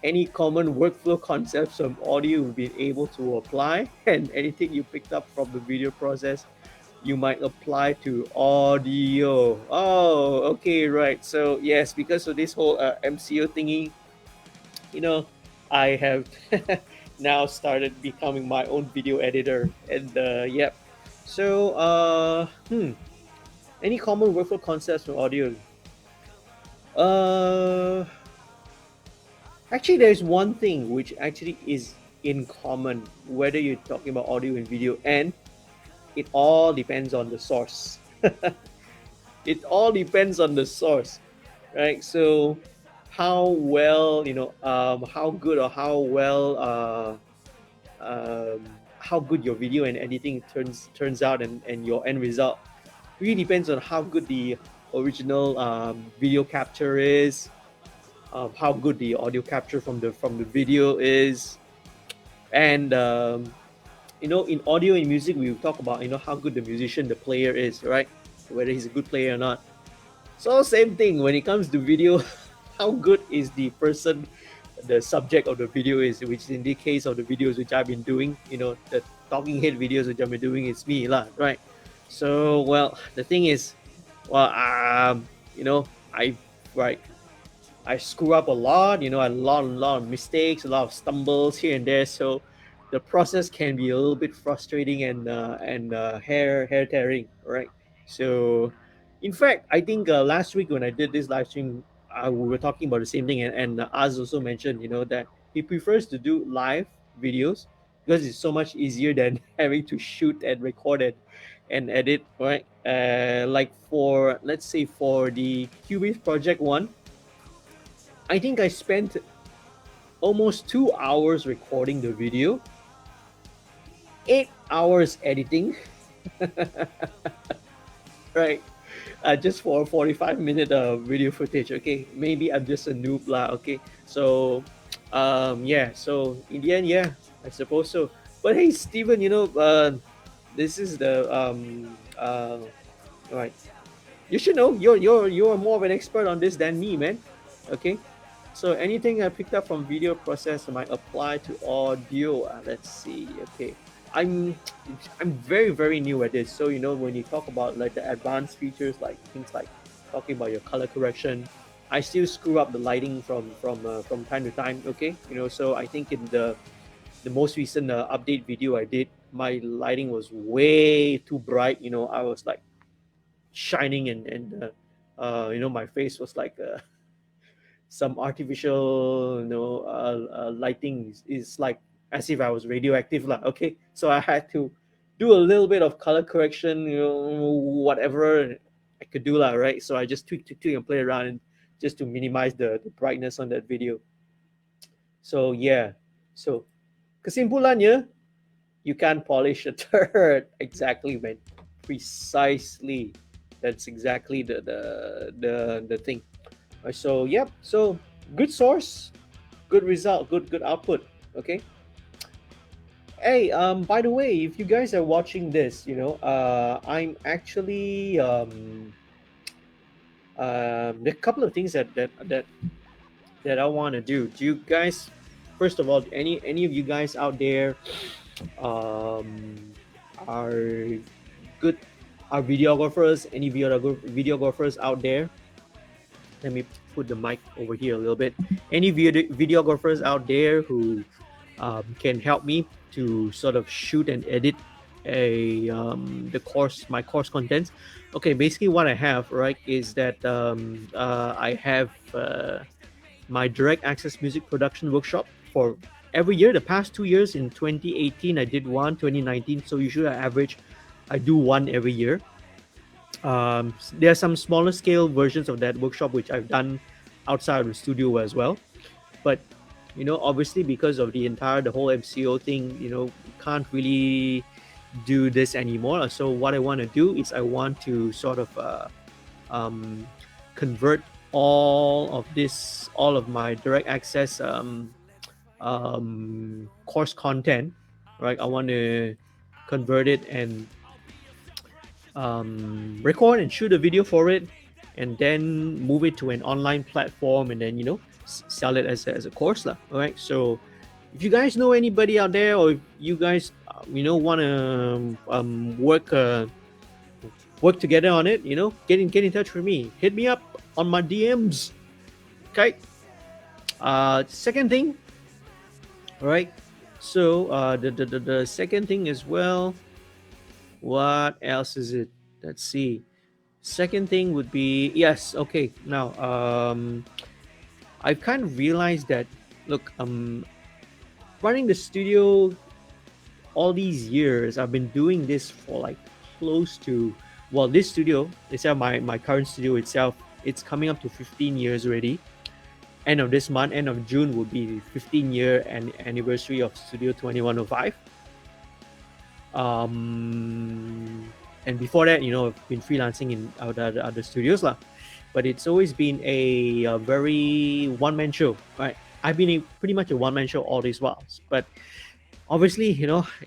Any common workflow concepts from audio you've been able to apply, and anything you picked up from the video process you might apply to audio? Oh, okay. Right. So, yes, because of this whole MCO thingy, you know, I have now started becoming my own video editor, and yep. So, any common workflow concepts for audio? Uh, Actually, there's one thing which actually is in common, whether you're talking about audio and video, and it all depends on the source. It all depends on the source, right? So, how well, how good or how good your video and editing turns out, and your end result really depends on how good the original video capture is, how good the audio capture from the video is, and in audio and music we talk about how good the musician, the player is, right? Whether he's a good player or not. So same thing when it comes to video, how good is the person, the subject of the video is, which in the case of the videos which I've been doing, the talking head videos which I've been doing, it's me lah, right? So well, the thing is, well, I right I screw up a lot, a lot of mistakes, a lot of stumbles here and there. So the process can be a little bit frustrating and hair tearing, right? So, in fact, I think last week when I did this live stream, we were talking about the same thing, and Az also mentioned, that he prefers to do live videos because it's so much easier than having to shoot and record it and edit, right? Like for let's say for the Cubase project one, I think I spent almost 2 hours recording the video, 8 hours editing, right? Just for a 45-minute video footage. Okay, maybe I'm just a noob lah. Okay, so yeah. So in the end, yeah, I suppose so. But hey, Steven, this is the right. You should know. You're more of an expert on this than me, man. Okay. So anything I picked up from video process might apply to audio. Let's see. Okay. I'm I'm very new at this. So when you talk about like the advanced features, like things like talking about your color correction, I still screw up the lighting from time to time. Okay. So I think in the most recent update video I did, my lighting was way too bright. I was like shining, and my face was like some artificial lighting is like as if I was radioactive lah. Okay, so I had to do a little bit of color correction, whatever I could do lah, right? So I just tweak and play around and just to minimize the brightness on that video. So yeah, so kesimpulannya, you can't polish a turd. Exactly, man. Precisely. That's exactly the thing. So yep. So good source, good result, good output. Okay. Hey, by the way, if you guys are watching this, I'm actually there are a couple of things that I want to do. Do you guys, first of all, any of you guys out there, um, are good, are videographers? Any videographers out there? Let me put the mic over here a little bit. Any videographers out there who can help me to sort of shoot and edit my course contents? Okay, basically what I have, right, is that I have my direct access music production workshop for every year. The past 2 years, in 2018 I did one, 2019, so usually I average, I do one every year. There are some smaller scale versions of that workshop which I've done outside of the studio as well, but obviously because of the whole MCO thing, can't really do this anymore. So what I want to do is I want to sort of convert all of my direct access course content, right? I want to convert it and record and shoot a video for it, and then move it to an online platform, and then sell it as a course lah. All right. So if you guys know anybody out there, or if you guys want to work together on it, get in touch with me. Hit me up on my DMs. Okay. Second thing. All right. So the second thing as well. What else is it? Let's see. Second thing would be, yes. Okay. Now, I've kind of realized that, look, running the studio all these years, I've been doing this for like close to, well, this studio itself, my current studio itself, it's coming up to 15 years already. End of this month, end of June, will be 15-year anniversary of Studio 2105. And before that, I've been freelancing in other studios lah. But it's always been a very one-man show, right? I've been pretty much a one-man show all these whiles. But obviously,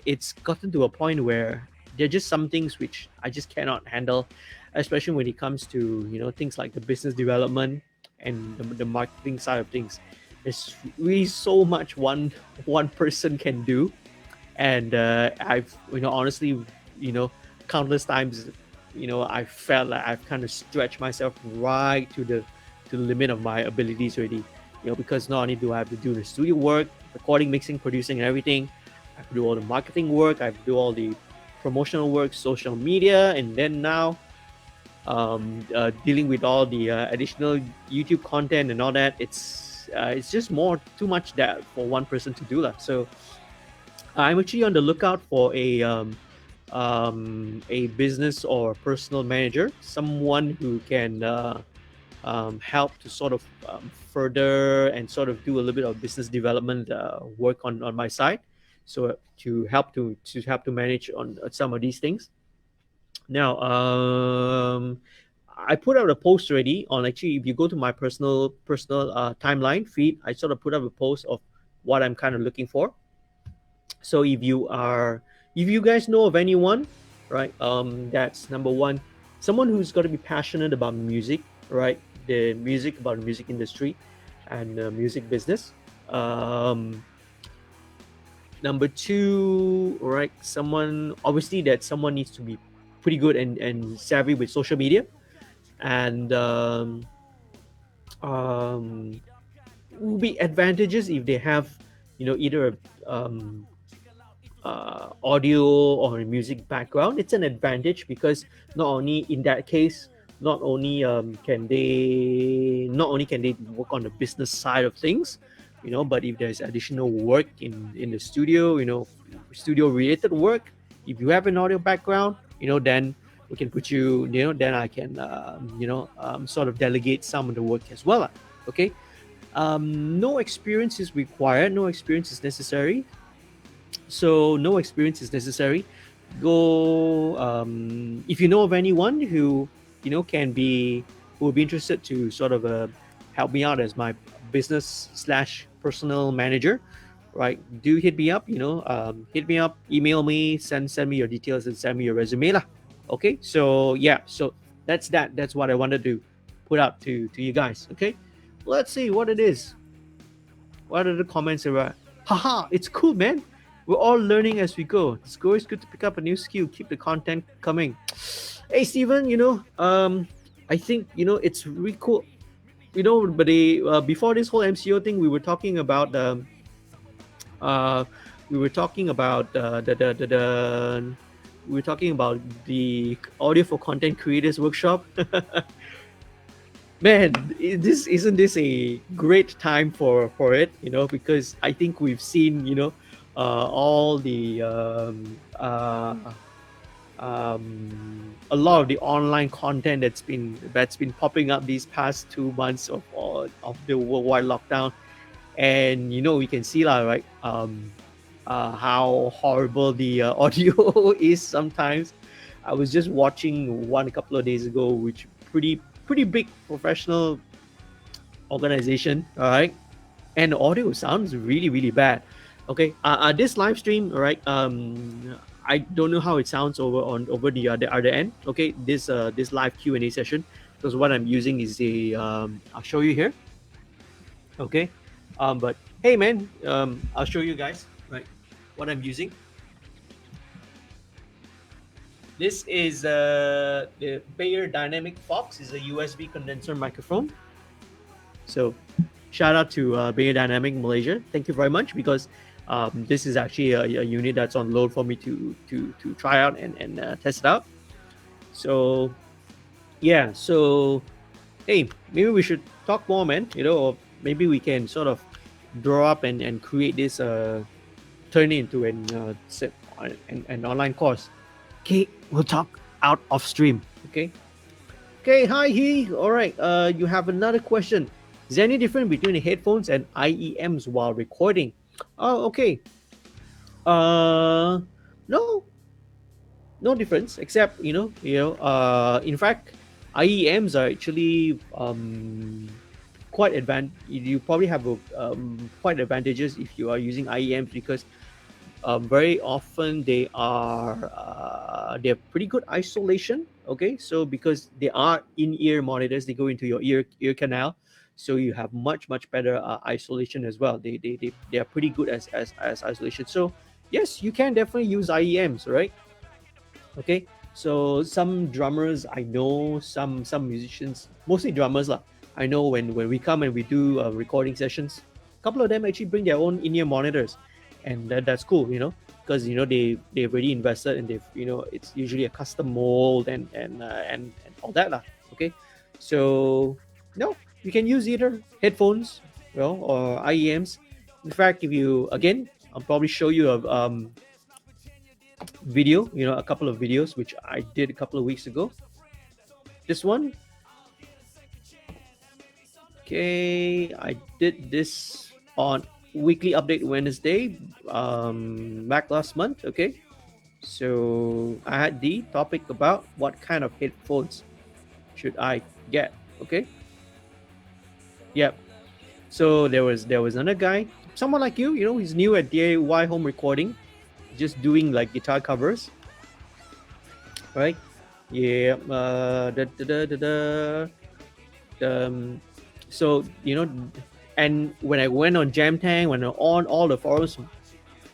it's gotten to a point where there are just some things which I just cannot handle, especially when it comes to things like the business development and the marketing side of things. There's really so much one person can do, and I've honestly, countless times, I felt like I've kind of stretched myself right to the limit of my abilities already. Because not only do I have to do the studio work, recording, mixing, producing, and everything, I have to do all the marketing work, I have to do all the promotional work, social media, and then now dealing with all the additional YouTube content and all that. It's just too much that for one person to do that. So I'm actually on the lookout for a business or personal manager, someone who can help to sort of further and sort of do a little bit of business development work on my side, so to help to manage on some of these things. Now, I put out a post already on, actually, if you go to my personal timeline feed, I sort of put up a post of what I'm kind of looking for. So if you guys know of anyone, right, that's number one, someone who's got to be passionate about music, right, about the music industry and music business. Number two, right, someone, obviously, that someone needs to be pretty good and savvy with social media, and um, will be advantages if they have, either audio or a music background. It's an advantage because not only in that case, not only can they work on the business side of things, but if there's additional work in the studio, studio related work, if you have an audio background, then we can put you, then I can sort of delegate some of the work as well. Okay. No experience is required, no experience is necessary. So no experience is necessary. Go, if you know of anyone who can be, who would be interested to sort of help me out as my business slash personal manager, right? Do hit me up. Hit me up, email me, send me your details, and send me your resume lah. Okay, so yeah, so that's what I wanted to put out to you guys. Okay, let's see what it is. What are the comments about? Haha, it's cool, man. We're all learning as we go. It's always good to pick up a new skill. Keep the content coming. Hey, Steven, I think, it's really cool. But before this whole MCO thing, we were talking about uh, we were talking about we were talking about the audio for content creators workshop. Man, this isn't this a great time for it, because I think we've seen, all the a lot of the online content that's been popping up these past 2 months of the worldwide lockdown, and we can see lah, right, how horrible the audio is sometimes. I was just watching one a couple of days ago, which pretty big professional organization, all right, and the audio sounds really really bad. Okay, this live stream, all right, I don't know how it sounds over the other end. Okay, this live Q&A session, because what I'm using is I'll show you here. Okay, but hey man, I'll show you guys, right, what I'm using. This is the Bayer Dynamic Fox. Is a USB condenser microphone. So shout out to Bayer Dynamic Malaysia. Thank you very much, because this is actually a unit that's on load for me to try out and test it out. So yeah, so hey, maybe we should talk more, man. Or maybe we can sort of draw up and create this, turn it into an online course. Okay, we'll talk out of stream. Okay. Okay, hi he. All right. You have another question. Is there any difference between the headphones and IEMs while recording? Oh, okay. No, no difference, except in fact, IEMs are actually quite advanced. You probably have quite advantages if you are using IEMs, because very often they have pretty good isolation. Okay, so because they are in-ear monitors, they go into your ear canal, so you have much better isolation as well. They are pretty good as isolation. So yes, you can definitely use IEMs, right? Okay, so some drummers I know, some musicians, mostly drummers lah, I know, when we come and we do recording sessions, a couple of them actually bring their own in-ear monitors, and that's cool, because they've already invested, and they've, it's usually a custom mold and all that lah. Okay, so no, you can use either headphones, or IEMs. In fact, if you, again, I'll probably show you a video, a couple of videos which I did a couple of weeks ago. This one, Okay, I did this on weekly update Wednesday, back last month. Okay, so I had the topic about what kind of headphones should I get. Okay, yep. So there was another guy, someone like you. You know, he's new at DIY home recording, just doing like guitar covers, right? Yeah. So you know, and when I went on Jamtang, when I on all the forums,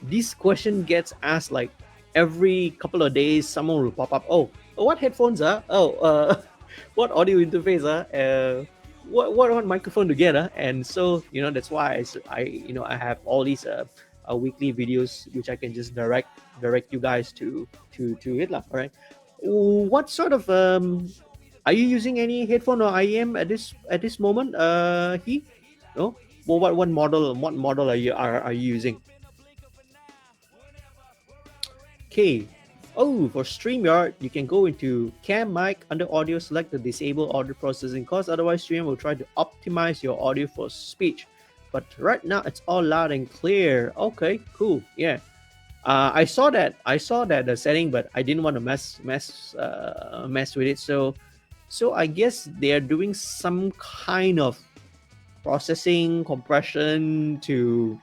this question gets asked like every couple of days. Someone will pop up. Oh, what headphones are? Oh, what audio interface are? What microphone to get? And so you know that's why I have all these weekly videos which I can just direct you guys to it lah. All right. What sort of are you using any headphone or IEM at this moment? He, no. Well, what model are you using? Okay. Oh, for StreamYard, you can go into Cam Mic under Audio, select the Disable Audio Processing cause. Otherwise, Stream will try to optimize your audio for speech. But right now, it's all loud and clear. Okay, cool. Yeah. I saw that. The setting, but I didn't want to mess with it. So I guess they are doing some kind of processing compression to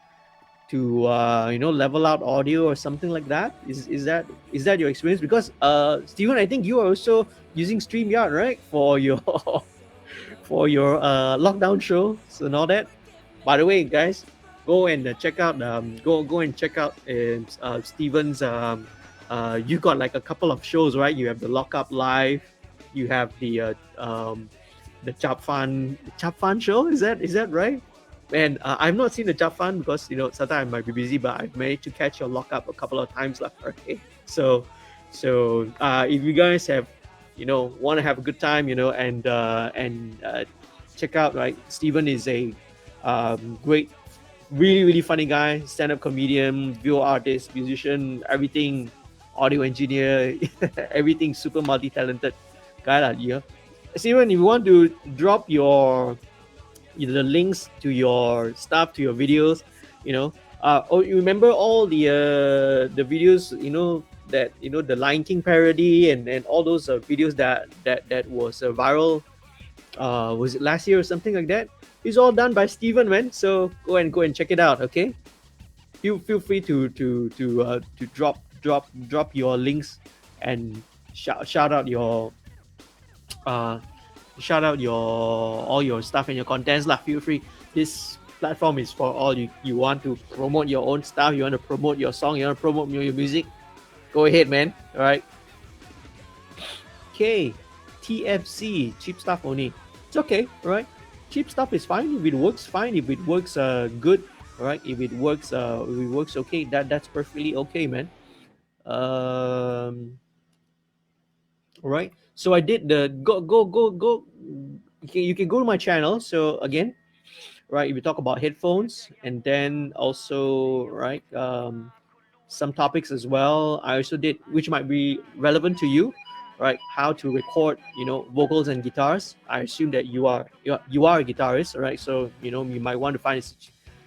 level out audio or something like that. Is that your experience? Because Steven, I think you are also using StreamYard, right, for your for your lockdown shows and all that. By the way, guys, go and check out go and check out Steven's you got like a couple of shows, right? You have the Lockup Live, you have the Chap Fan show. Is that right? And I've not seen the Chap Fan because sometimes I might be busy, but I've managed to catch your Lockup a couple of times lah. Okay, so if you guys have want to have a good time, and check out, right? Steven is a great, really really funny guy, stand-up comedian, video artist, musician, everything, audio engineer, everything, super multi-talented guy lah. Yeah, Steven, if you want to drop the links to your stuff, to your videos, you remember all the videos, the Lion King parody and all those videos that was viral, was it last year or something like that? It's all done by Steven, man. So go and check it out. Okay, feel free to drop your links and shout out your all your stuff and your contents lah. Feel free. This platform is for all. You want to promote your own stuff, you want to promote your song, you want to promote your music, go ahead, man. All right. Okay, TFC, cheap stuff only. It's okay, all right? Cheap stuff is fine if it works, fine if it works good, all right? If it works okay, that's perfectly okay, man. All right. So I did the go. You can go to my channel. So again, right, if we talk about headphones, and then also, right, some topics as well. I also did, which might be relevant to you, right? How to record, vocals and guitars. I assume that you are a guitarist, right? So you might want to find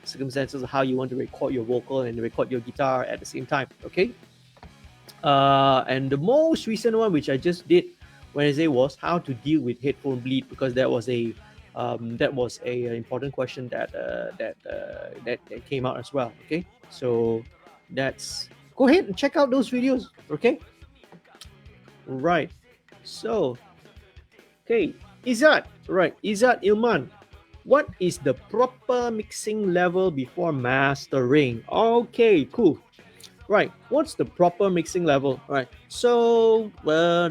circumstances of how you want to record your vocal and record your guitar at the same time. Okay. And the most recent one, which I just did Wednesday, was how to deal with headphone bleed, because that was a important question that came out as well. Okay, so go ahead and check out those videos. Okay, right. So, okay, Izzat Ilman, what is the proper mixing level before mastering? Okay, cool. Right, what's the proper mixing level? Right, so now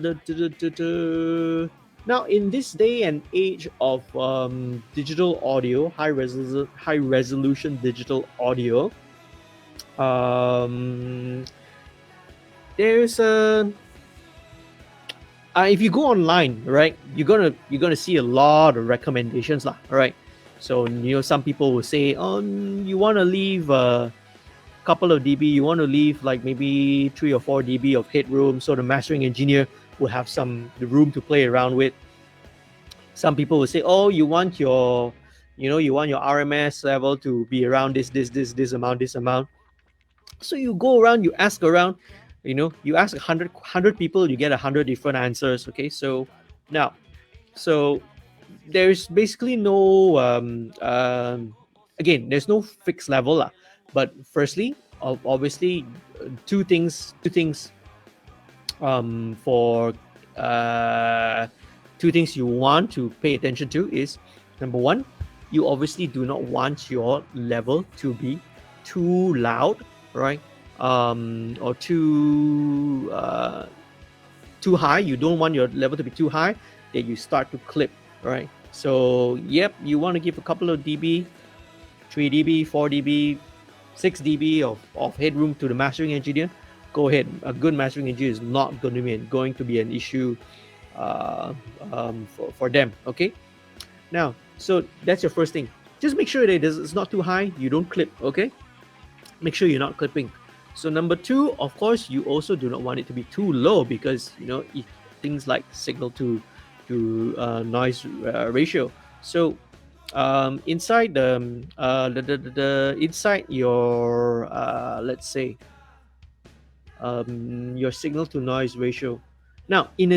in this day and age of digital audio, high resolution digital audio, there's a if you go online, right, you're gonna see a lot of recommendations lah. All right, so some people will say, you want to leave couple of dB, you want to leave like maybe 3 or 4 dB of headroom, so the mastering engineer will have the room to play around with. Some people will say, you want your you know, you want your RMS level to be around this amount. So you go around, you ask around, you know, you ask 100 people, you get 100 different answers. Okay, so now, so there's basically no again, there's no fixed level lah. But firstly, obviously, two things for two things you want to pay attention to is, number one, you obviously do not want your level to be too loud, right? Or too high. You don't want your level to be too high that you start to clip, right? So yep, you want to give a couple of dB, 3 dB, 4 dB, 6 dB of headroom to the mastering engineer. Go ahead. A good mastering engineer is not going to be an issue for them. Okay. Now, so that's your first thing. Just make sure that it's not too high. You don't clip. Okay. Make sure you're not clipping. So number two, of course, you also do not want it to be too low, because you know things like signal to noise ratio. So inside the inside your let's say your signal to noise ratio. Now, in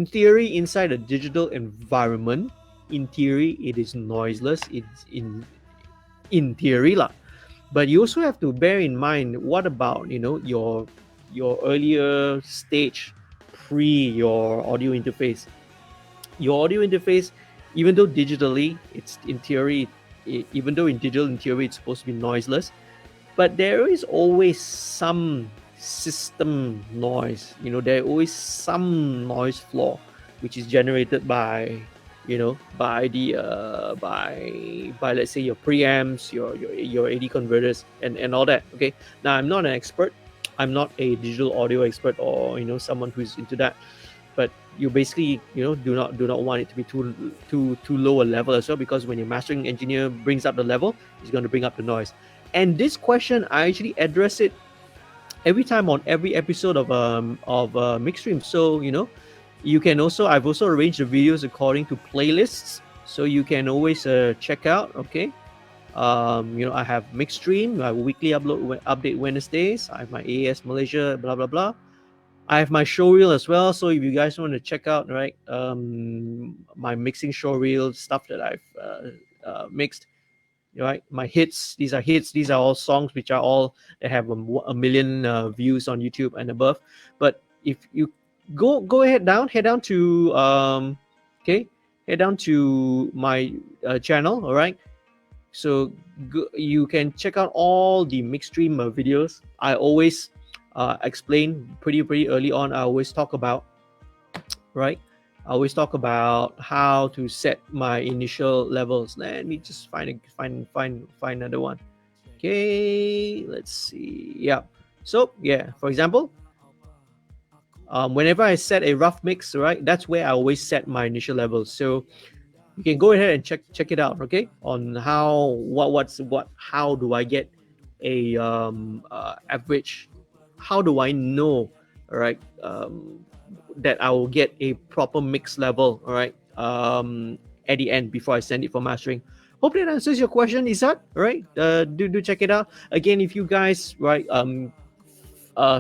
theory, inside a digital environment, in theory, it is noiseless. It's in theory lah. But you also have to bear in mind, what about, you know, your earlier stage pre your audio interface. Your audio interface, even though digitally, it's in theory, even though in digital, in theory, it's supposed to be noiseless, but there is always some system noise. You know, there always some noise floor which is generated by, you know, by the by let's say your preamps, your AD converters, and all that. Okay, now I'm not an expert. I'm not a digital audio expert, or you know, someone who's into that. But you basically, you know, do not want it to be too low a level as well, because when your mastering engineer brings up the level, he's going to bring up the noise. And this question, I actually address it every time on every episode of MixStream. So you know, you can also, I've also arranged the videos according to playlists, so you can always check out. Okay, you know, I have MixStream, I weekly update Wednesdays. I have my AS Malaysia, blah blah blah. I have my show reel as well. So if you guys want to check out, right, my mixing show reel stuff that I've mixed, right, my hits. These are hits. These are all songs which are all that have a million views on YouTube and above. But if you head down to okay, head down to my channel. All right. So you can check out all the MixStream videos. I always explain pretty early on. I always talk about, right, I always talk about how to set my initial levels. Let me just find another one. Okay, let's see. Yeah, so yeah, for example, whenever I set a rough mix, right, that's where I always set my initial levels. So you can go ahead and check it out. Okay, on how how do I get a average? How do I know, all right, that I will get a proper mix level, all right, at the end before I send it for mastering? Hope that answers your question, Isat. All right, do check it out. Again, if you guys, right,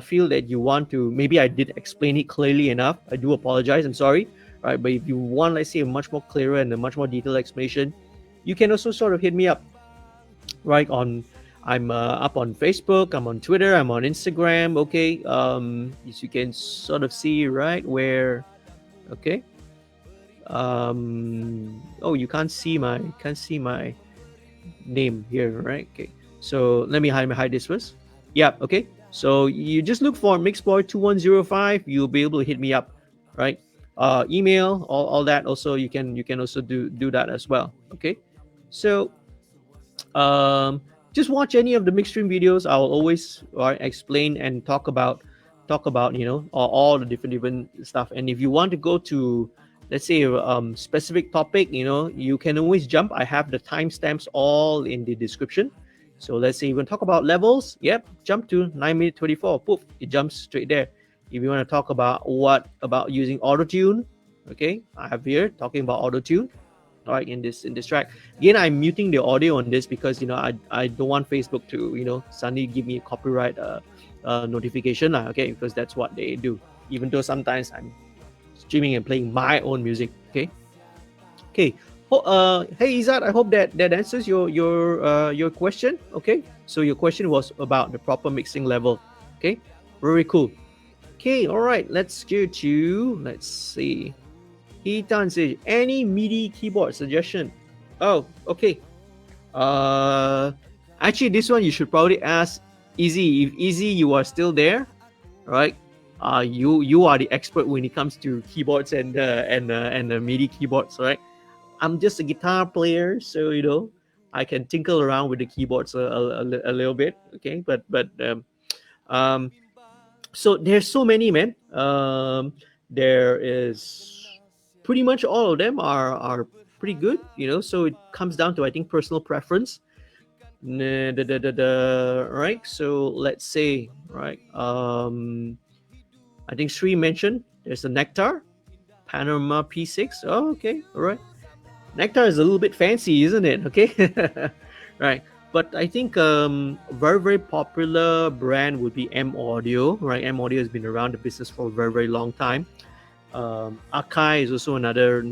feel that you want to, maybe I did explain it clearly enough, I do apologize. I'm sorry. Right, but if you want, let's say, a much more clearer and a much more detailed explanation, you can also sort of hit me up, right, on, I'm up on Facebook, I'm on Twitter, I'm on Instagram. Okay, as you can sort of see, right, where, okay, oh, you can't see my name here, right? Okay, so let me hide this first. Yeah, okay, so you just look for Mixploit2105. You'll be able to hit me up, right? Email, all that. Also, you can also do that as well. Okay, so just watch any of the MixStream videos. I'll always explain and talk about you know, all the different stuff. And if you want to go to, let's say, specific topic, you know, you can always jump. I have the timestamps all in the description. So let's say you want to talk about levels, yep, jump to 9:24. Poof, it jumps straight there. If you want to talk about using auto tune, okay, I have here talking about auto tune. right, in this track. Again, I'm muting the audio on this because I don't want Facebook to suddenly give me a copyright notification lah, okay, because that's what they do, even though sometimes I'm streaming and playing my own music. Okay. Hey Izat, I hope that answers your question. Okay, so your question was about the proper mixing level. Okay, very cool. Okay, all right, let's go to, let's see. Hitan says, any MIDI keyboard suggestion? Oh, okay. Actually, this one you should probably ask Easy. If Easy, you are still there, right? You are the expert when it comes to keyboards and MIDI keyboards, right? I'm just a guitar player, so I can tinkle around with the keyboards a little bit. Okay, um, so there's so many, man. There is pretty much all of them are pretty good, so it comes down to, I think, personal preference. Right, so let's say, right, I think Sri mentioned there's a Nectar Panorama P6. Oh, okay, all right. Nectar is a little bit fancy, isn't it? Okay. Right, but I think very, very popular brand would be M Audio, right? M Audio has been around the business for a very, very long time. Akai is also another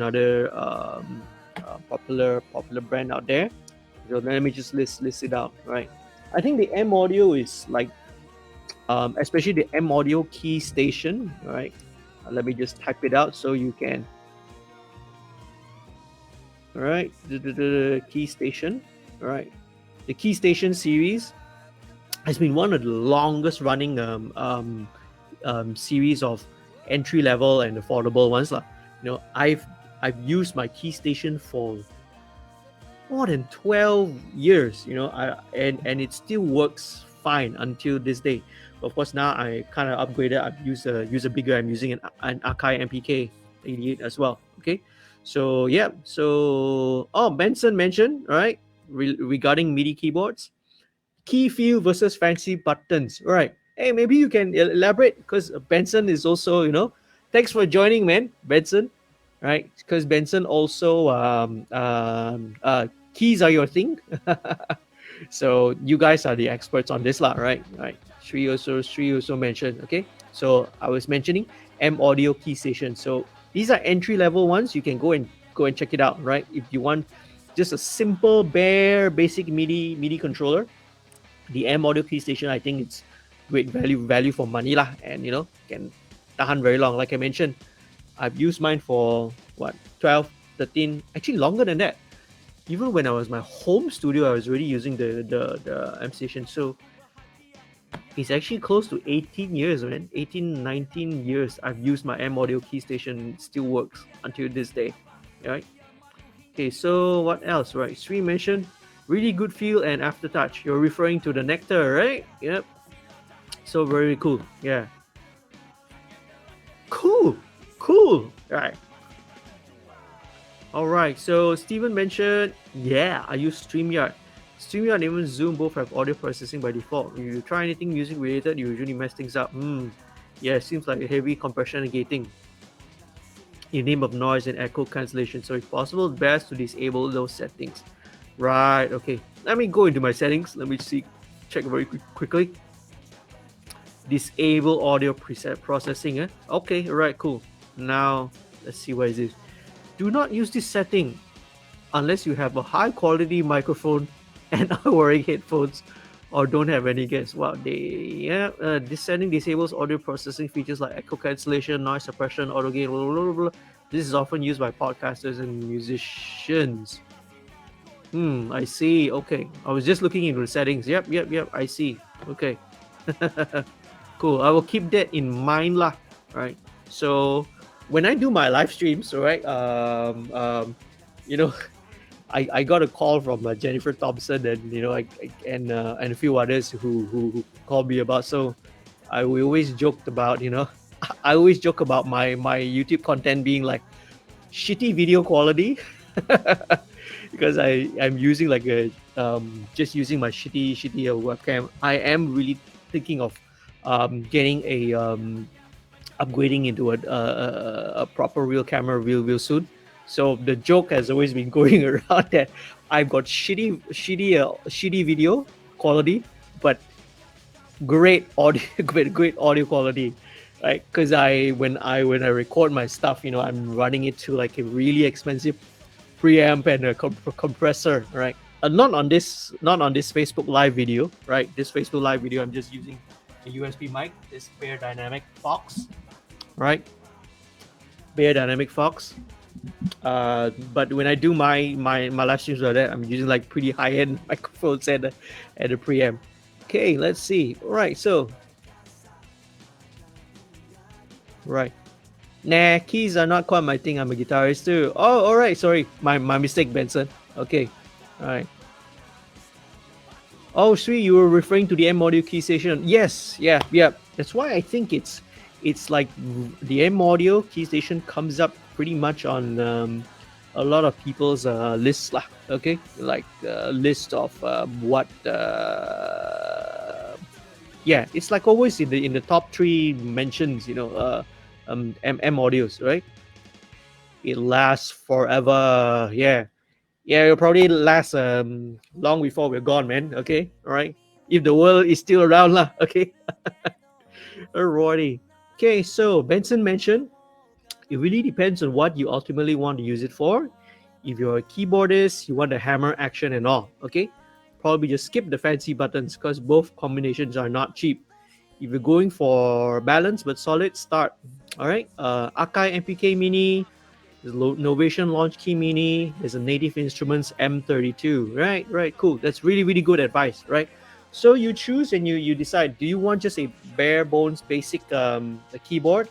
popular brand out there. So let me just list it out, right? I think the M Audio is like, especially the M Audio key station, right? Let me just type it out so you can. All right, the key station, all right. The key station series has been one of the longest running series of entry level and affordable ones lah. I've used my key station for more than 12 years, and it still works fine until this day. Of course, now I kind of upgraded. I've used a bigger. I'm using an Akai MPK 88 as well. Okay, so yeah. So Benson mentioned, right, regarding MIDI keyboards, key feel versus fancy buttons. Right. Hey, maybe you can elaborate, because Benson is also, thanks for joining, man, Benson. Right, because Benson also keys are your thing. So you guys are the experts on this lah, right? Right. Sri also mentioned. Okay, so I was mentioning M Audio key station. So these are entry level ones. You can go and check it out, right? If you want just a simple, bare, basic MIDI controller, the M Audio key station, I think it's great value for money lah, and can tahan very long. Like I mentioned, I've used mine for what, 12, 13, actually longer than that. Even when I was my home studio, I was already using the M station. So it's actually close to 18 years, man. 18, 19 years I've used my M Audio key station. It still works until this day. Right? Okay, so what else? Right, Sri mentioned really good feel and aftertouch. You're referring to the Nectar, right? Yep. So very cool. Yeah. Cool. Right. All right. So Steven mentioned, yeah, I use StreamYard. StreamYard and even Zoom both have audio processing by default. If you try anything music related, you usually mess things up. Yeah, seems like a heavy compression and gating in name of noise and echo cancellation. So if possible, best to disable those settings. Right. Okay. Let me go into my settings. Let me check very quickly. Disable audio preset processing. Okay. All right. Cool. Now let's see what is this. Do not use this setting unless you have a high quality microphone and are wearing headphones or don't have any guests. Wow, this setting disables audio processing features like echo cancellation, noise suppression, auto gain, blah, blah, blah, blah. This is often used by podcasters and musicians. I see. Okay, I was just looking into the settings. Yep, I see. Okay. Cool. I will keep that in mind lah. Right. So when I do my live streams, right, I got a call from Jennifer Thompson, and and a few others who called me about. So we always joked about, I always joke about my YouTube content being like shitty video quality because I'm using like just using my shitty webcam. I am really thinking of getting a upgrading into a proper real camera real soon. So the joke has always been going around that I've got shitty video quality, but great audio, great audio quality, right? Because when I record my stuff, I'm running it to like a really expensive preamp and a compressor, right? Not on this Facebook Live video, right? This Facebook Live video, I'm just using a USB mic, this Bear Dynamic Fox, right? Bear Dynamic Fox. But when I do my live streams like that, I'm using like pretty high end microphones and a preamp. Okay, let's see. All right, so right. Nah, keys are not quite my thing. I'm a guitarist too. Oh, all right. Sorry, my mistake, Benson. Okay, all right. Oh, Sri, you were referring to the M audio key station. Yes, yeah. That's why I think it's like the M audio key station comes up pretty much on a lot of people's lists lah. Okay, like list of what. Yeah, it's like always in the top 3 mentions. M audios, right? It lasts forever. Yeah, it'll probably last long before we're gone, man. Okay, all right. If the world is still around, lah. Okay. Alrighty. Okay, so Benson mentioned it really depends on what you ultimately want to use it for. If you're a keyboardist, you want the hammer action and all. Okay, probably just skip the fancy buttons because both combinations are not cheap. If you're going for balance but solid, start. All right, Akai MPK Mini, there's Novation Launch Key Mini, there's a Native Instruments M32. Right, cool. That's really good advice, right? So you choose and you decide, do you want just a bare bones basic a keyboard,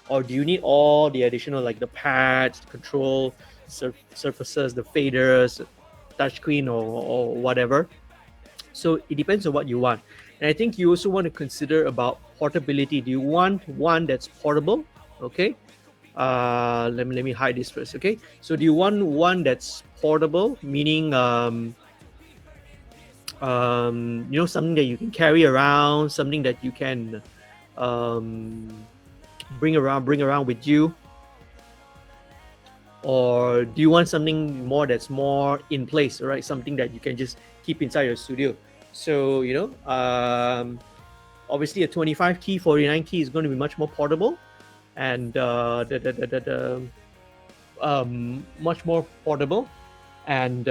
or do you need all the additional like the pads, control surfaces, the faders, touchscreen or whatever? So it depends on what you want. And I think you also want to consider about portability. Do you want one that's portable? Okay. Let me hide this first. Okay. So do you want one that's portable, meaning something that you can carry around, something that you can bring around with you? Or do you want something that's more in place, right? Something that you can just keep inside your studio. So obviously a 25 key, 49 key is going to be much more portable, and much more portable. And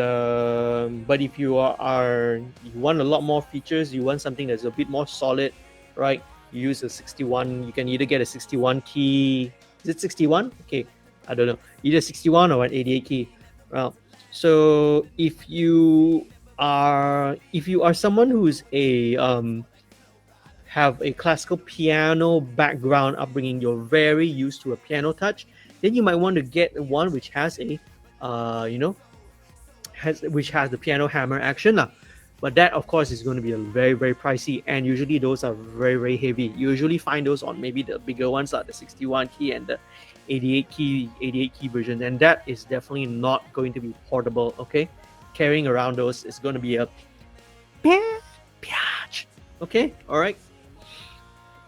but if you you want a lot more features, you want something that's a bit more solid, right? You use a 61. You can either get a 61 key. Is it 61? Okay, I don't know. Either 61 or an 88 key. Well, so if you are someone who's have a classical piano background upbringing, you're very used to a piano touch, then you might want to get one which has a which has the piano hammer action lah. But that of course is going to be a very pricey, and usually those are very heavy. You usually find those on maybe the bigger ones like the 61 key and the 88 key version, and that is definitely not going to be portable. Okay, carrying around those is going to be a okay, all right.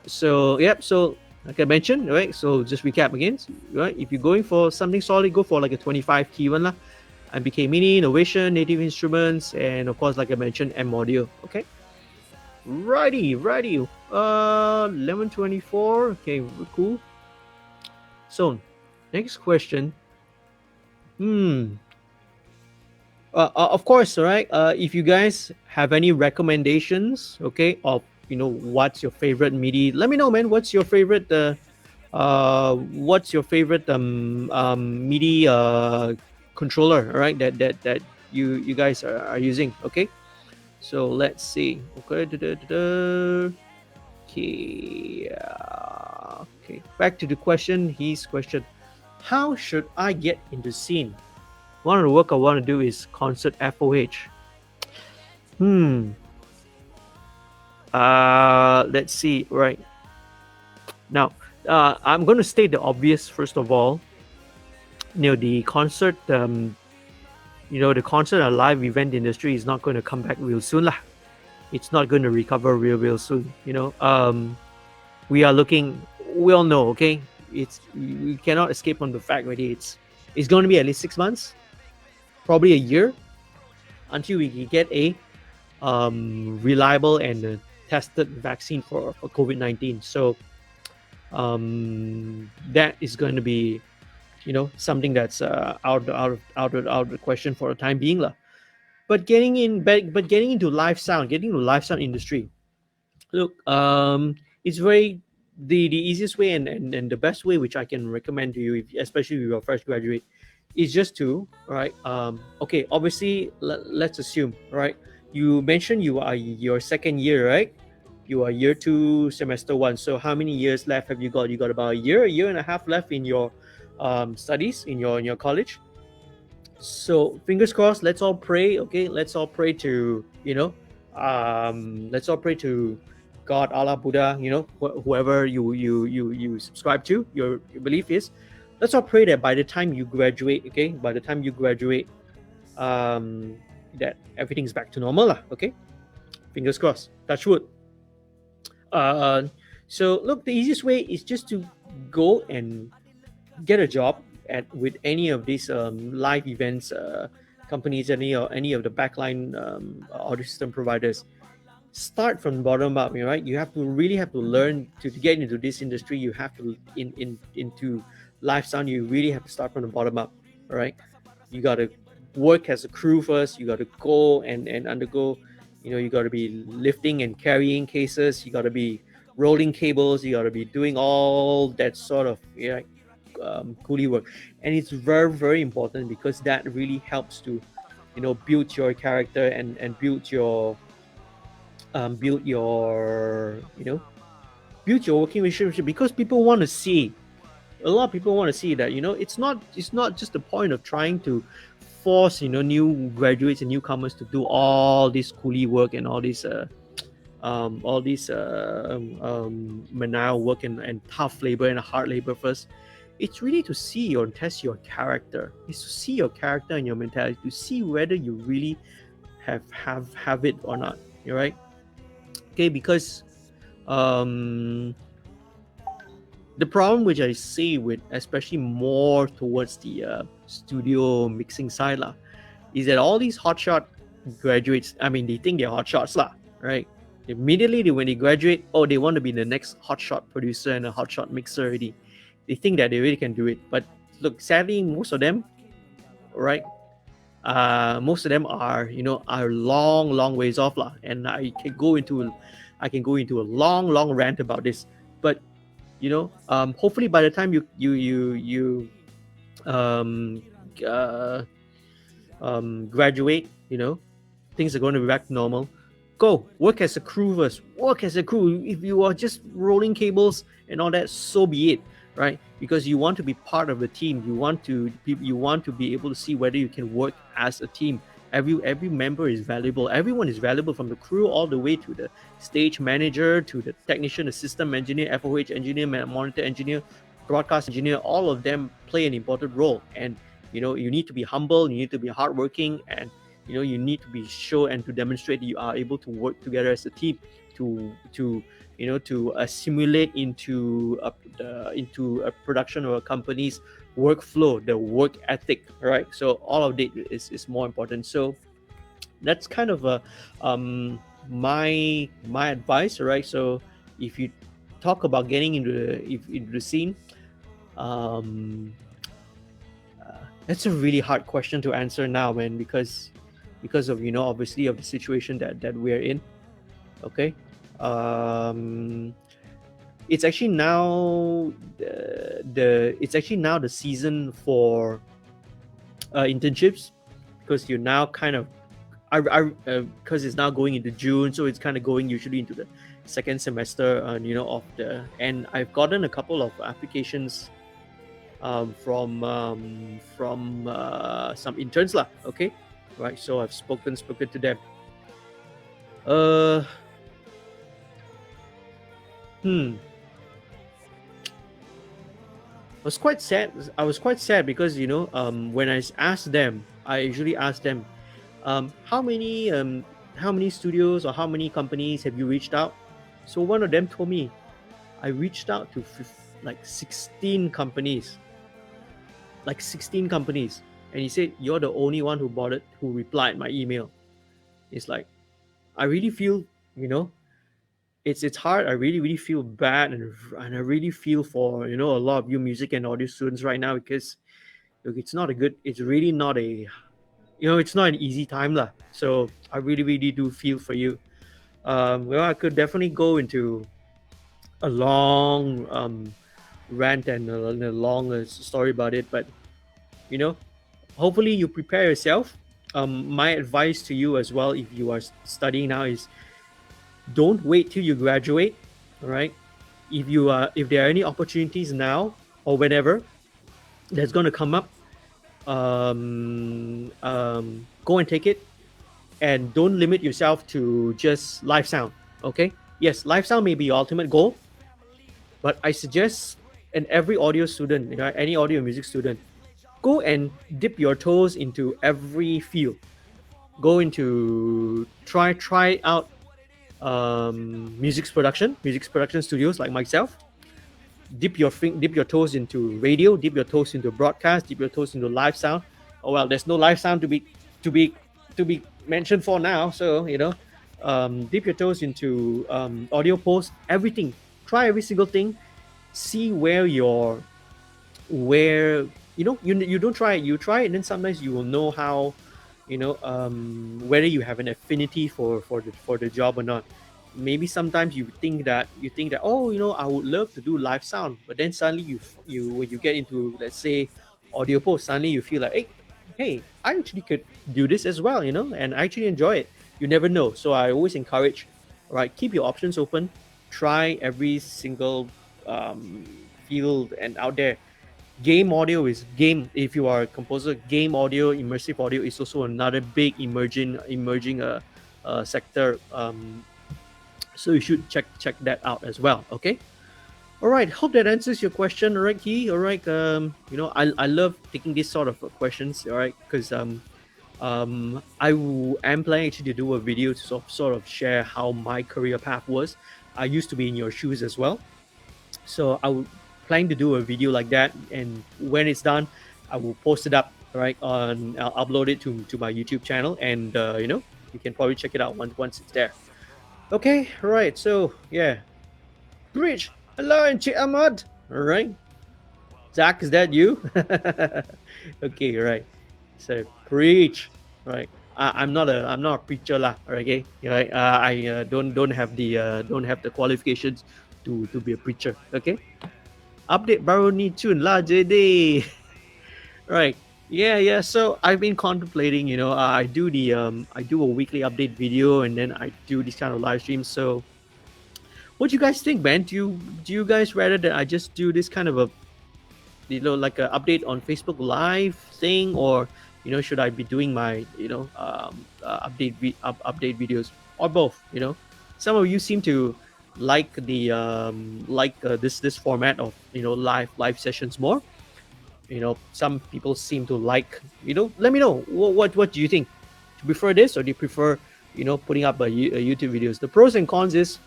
So so like I mentioned, right, so just recap again, right? If you're going for something solid, go for like a 25 key one lah. MPK Mini, Novation, Native Instruments, and of course, like I mentioned, M Audio. Okay. Righty. 11:24. Okay, cool. So, next question. Of course, all right. If you guys have any recommendations, okay, of what's your favorite MIDI, let me know, man. What's your favorite MIDI controller, all right, that you guys are using? Okay, so let's see. Okay, okay, back to the question. His question: how should I get into scene? One of the work I want to do is concert FOH. Let's see. Right now, I'm going to state the obvious first of all. The concert, the concert and live event industry is not going to come back real soon lah. It's not going to recover real soon. We are looking. We all know, okay. We cannot escape from the fact that it's It's going to be at least 6 months, probably a year, until we can get a reliable and tested vaccine for COVID-19. So that is going to be, something that's out of the question for the time being, lah. But getting into live sound, getting into live sound industry, look, it's very the easiest way and the best way which I can recommend to you, especially if you're a fresh graduate, is just to, right, okay, obviously let's assume, right, you mentioned you are your second year, right? You are year 2 semester 1. So how many years left have you got? You got about a year and a half left in your studies in your college. So fingers crossed, let's all pray, okay? Let's all pray to, let's all pray to God, Allah, Buddha, whoever you subscribe to, your belief is. Let's all pray that by the time you graduate, okay, that everything's back to normal lah, okay? Fingers crossed, touch wood. So look, the easiest way is just to go and get a job with any of these live events companies, any of the backline audio system providers. Start from bottom up, right? You really have to learn to get into this industry. You have to into live sound. You really have to start from the bottom up, all right? You got to work as a crew first. You got to go and undergo, you got to be lifting and carrying cases. You got to be rolling cables. You got to be doing all that sort of coolie work. And it's very, very important, because that really helps to build your character and build your working relationship, because people want to see, a lot of people want to see that it's not just the point of trying to force new graduates and newcomers to do all this coolie work and all this menial work and tough labor and hard labor first. It's really to see or test your character. It's to see your character and your mentality, to see whether you really have it or not. You're right. Okay, because the problem which I see with, especially more towards the studio mixing side lah, is that all these hotshot graduates, I mean, they think they're hotshots lah, right? Immediately when they graduate, they want to be the next hotshot producer and a hotshot mixer already. They think that they really can do it, but look, sadly, most of them, right? Most of them are long ways off lah, and I can go into a long rant about this. But hopefully by the time you graduate, things are going to be back to normal. Go work as a crew first. Work as a crew. If you are just rolling cables and all that, so be it, right? Because you want to be part of the team. You want to be able to see whether you can work as a team. Every member is valuable. Everyone is valuable, from the crew all the way to the stage manager, to the technician, the system engineer, FOH engineer, monitor engineer, broadcast engineer. All of them play an important role. And you need to be humble. You need to be hardworking, and you need to be show and to demonstrate that you are able to work together as a team to assimilate into a production or a company's workflow, the work ethic, right? So all of it is more important. So that's kind of my advice, right? So if you talk about getting into the scene, that's a really hard question to answer now, man, because of obviously of the situation that we're in. Okay, it's actually now the season for internships, because you're now kind of because it's now going into June, so it's kind of going usually into the second semester of the, and I've gotten a couple of applications from some interns lah. Okay, right, so I've spoken to them. I was quite sad because when I asked them, I usually ask them, how many studios or how many companies have you reached out? So one of them told me, I reached out to 16 companies. like 16 companies, and he said you're the only one who bothered, who replied my email. It's like, I really feel, you know, it's hard. I really feel bad, and I really feel for, you know, a lot of you music and audio students right now, because look, it's not a good, it's really not a, you know, it's not an easy time lah. So I really do feel for you. Well, I could definitely go into a long rant and a long story about it, but you know, hopefully you prepare yourself. My advice to you as well, if you are studying now, is don't wait till you graduate. All right, if there are any opportunities now or whenever that's going to come up, go and take it, and don't limit yourself to just live sound. Okay, yes, live sound may be your ultimate goal, but I suggest, and every audio student, you know, any audio music student, go and dip your toes into every field. Go into try out music production studios like myself. Dip your toes into radio, dip your toes into broadcast, dip your toes into live sound. Oh well, there's no live sound to be to be mentioned for now. So you know, dip your toes into audio post, everything. Try every single thing. See where you don't try it, you try it, and then sometimes you will know how, you know, whether you have an affinity for the job or not. Maybe sometimes you think that, oh, you know, I would love to do live sound, but then suddenly you when you get into, let's say, audio post, suddenly you feel like, hey, I actually could do this as well, you know, and I actually enjoy it. You never know. So I always encourage, right, keep your options open, try every single field and out there. Game audio is game. If you are a composer, game audio, immersive audio is also another big emerging sector. So you should check that out as well. Okay. All right. Hope that answers your question. All right, Key. All right. You know, I love taking these sort of questions. All right, because am planning actually to do a video to sort of share how my career path was. I used to be in your shoes as well, so I would plan to do a video like that, and when it's done, I will post it up, right, on, I'll upload it to my YouTube channel, and you know, you can probably check it out once it's there. Okay, right. So yeah, Bridge, hello, and Chi Ahmad. All right, Zach, is that you? Okay, right. So preach, right. I'm not a preacher lah. Okay, right. I don't have the qualifications to be a preacher. Okay. Update baru ni cun lah jadi. Right. Yeah. So I've been contemplating, you know, I do a weekly update video, and then I do these kind of live streams. So what do you guys think, man? Do you guys rather that I just do this kind of a, you know, like a update on Facebook Live thing, or, you know, should I be doing my, you know, update videos, or both? You know, some of you seem to like the this format of, you know, live sessions more. You know, some people seem to like, you know, let me know what do you think. Do you prefer this, or do you prefer, you know, putting up a YouTube videos? The pros and cons is,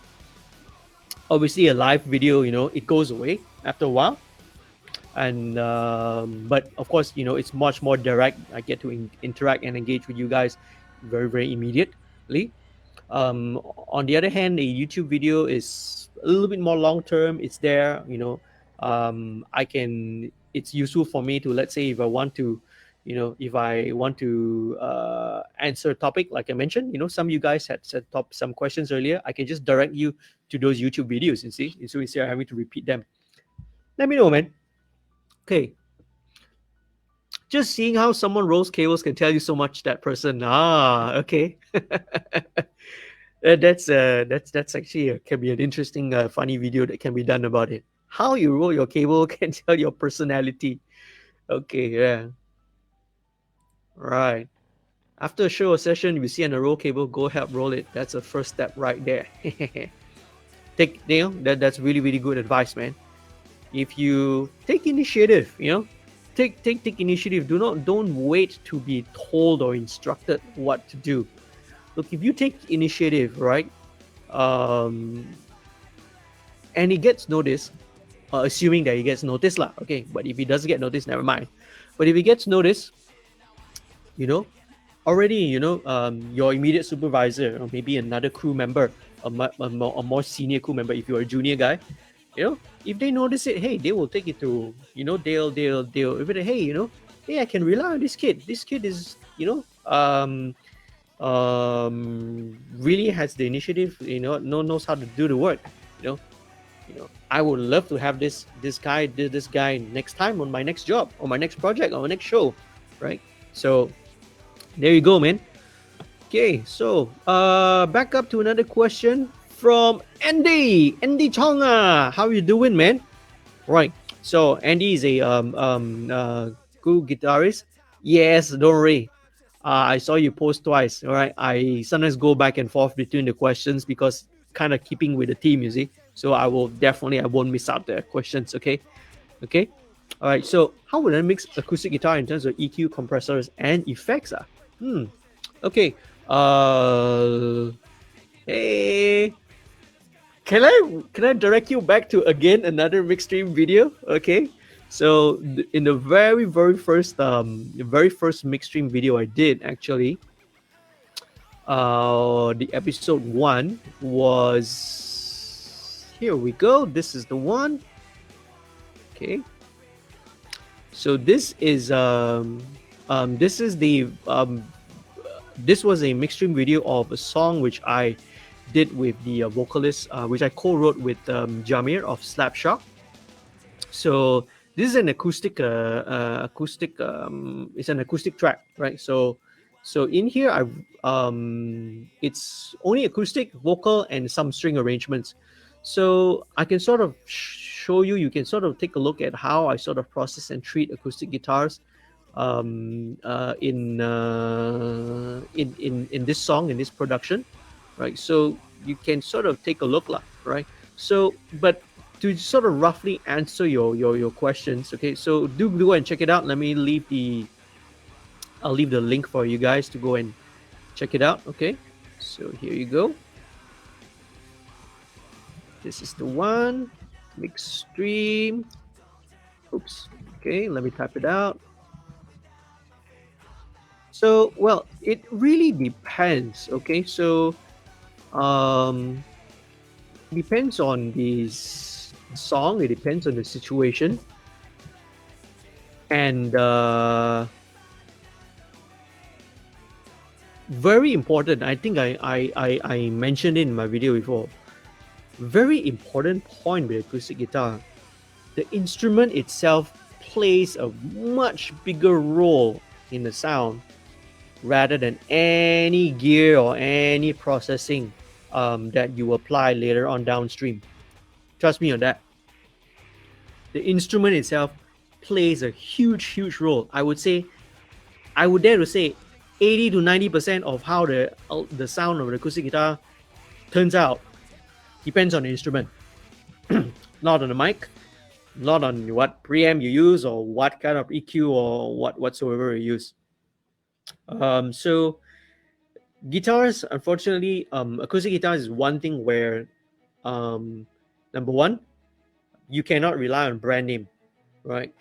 obviously, a live video, you know, it goes away after a while, and but of course, you know, it's much more direct. I get to interact and engage with you guys very immediately. On the other hand, a YouTube video is a little bit more long term. It's there, you know. It's useful for me to, let's say, if I want to, you know, if I want to answer a topic like I mentioned, you know, some of you guys had set up some questions earlier. I can just direct you to those YouTube videos, you see, so instead of having to repeat them. Let me know, man. Okay. Just seeing how someone rolls cables can tell you so much, that person. Okay. That's actually can be an interesting, funny video that can be done about it. How you roll your cable can tell your personality. Okay, yeah. Right. After a show or session, if you see on a roll cable, go help roll it. That's the first step right there. Take, you know, that's really good advice, man. If you take initiative, you know, take initiative. Don't wait to be told or instructed what to do. Look, if you take initiative, right, and it gets noticed, assuming that he gets noticed lah. Okay, but if he doesn't get noticed, never mind. But if it gets noticed, you know, already, your immediate supervisor or maybe another crew member, a more senior crew member, if you're a junior guy, if they notice it, hey, they will take it to, they'll hey, hey, I can rely on this kid. This kid is, really has the initiative, knows how to do the work, you know. I would love to have this guy next time on my next job or my next project or my next show, right? So there you go, man. Okay, so back up to another question from Andy Chonga. How you doing, man? Right. So Andy is a cool guitarist. Yes, don't worry. I saw you post twice. All right. I sometimes go back and forth between the questions because kind of keeping with the theme, you see. So I won't miss out the questions. Okay. Okay. All right. So how would I mix acoustic guitar in terms of EQ, compressors, and effects? Okay. Uh. Hey. Can I direct you back to again another MixStream video? Okay. So in the very first MixStream video I did actually, the episode 1 was, here we go. This is the one. Okay. So this is this was a MixStream video of a song which I did with the vocalist, which I co-wrote with Jamir of Slapshot. So this is an acoustic, it's an acoustic track, right? So in here, it's only acoustic, vocal, and some string arrangements. So I can sort of show you. You can sort of take a look at how I sort of process and treat acoustic guitars in this song, in this production, right? So you can sort of take a look, right? So, but to sort of roughly answer your questions, okay? So do go and check it out. I'll leave the link for you guys to go and check it out, okay? So here you go. This is the one, MixStream. Oops. Okay, let me type it out. So, well, it really depends, okay? So, depends on the song, it depends on the situation. And very important, I think I mentioned it in my video before. Very important point with acoustic guitar. The instrument itself plays a much bigger role in the sound rather than any gear or any processing that you apply later on downstream. Trust me on that. The instrument itself plays a huge role. I would dare to say 80 to 90% of how the sound of the acoustic guitar turns out depends on the instrument. Not on the mic, not on what preamp you use or what kind of EQ or whatsoever you use. So guitars, unfortunately, acoustic guitars is one thing where, number one, you cannot rely on brand name, right?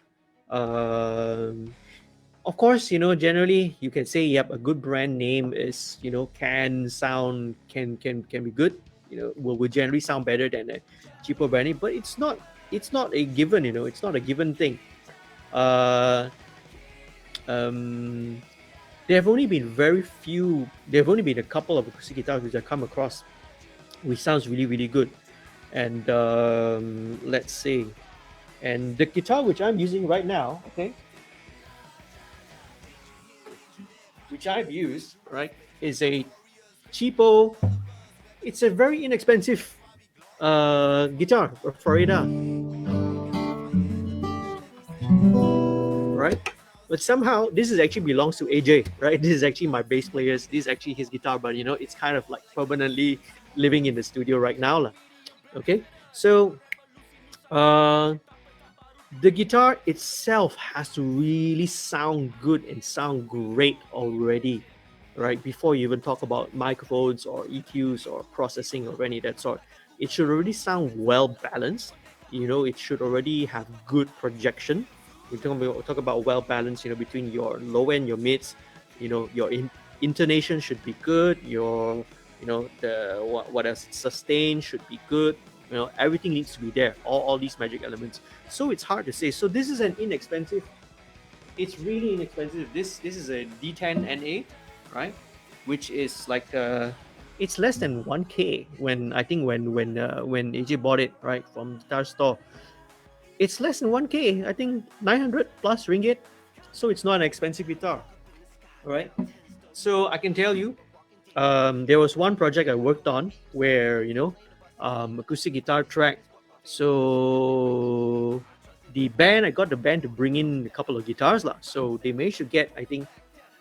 Of course, generally you can say, yep, a good brand name is, can be good, will generally sound better than a cheaper brand name, but it's not a given, it's not a given thing. There have only been a couple of acoustic guitars which I come across which sounds really good. And let's see. And the guitar which I'm using right now, okay, which I've used, right, is a cheapo. It's a very inexpensive guitar, a Florida, right? But somehow this is actually belongs to AJ, right? This is actually my bass player's. This is actually his guitar, but it's kind of like permanently living in the studio right now, okay. So the guitar itself has to really sound good and sound great already, right? Before you even talk about microphones or EQs or processing or any of that sort. It should already sound well balanced. It should already have good projection. We talk about well balanced, between your low end, your mids, your intonation should be good. Your, the what else? Sustain should be good. Everything needs to be there. All these magic elements. So it's hard to say. So this is an inexpensive. It's really inexpensive. This is a D10 NA, right? Which is like it's less than 1K when I think when AJ bought it right from Guitar Store. It's less than 1K. I think 900 plus ringgit. So it's not an expensive guitar, right? So I can tell you, there was one project I worked on where acoustic guitar track. So I got the band to bring in a couple of guitars lah. So they managed to get, I think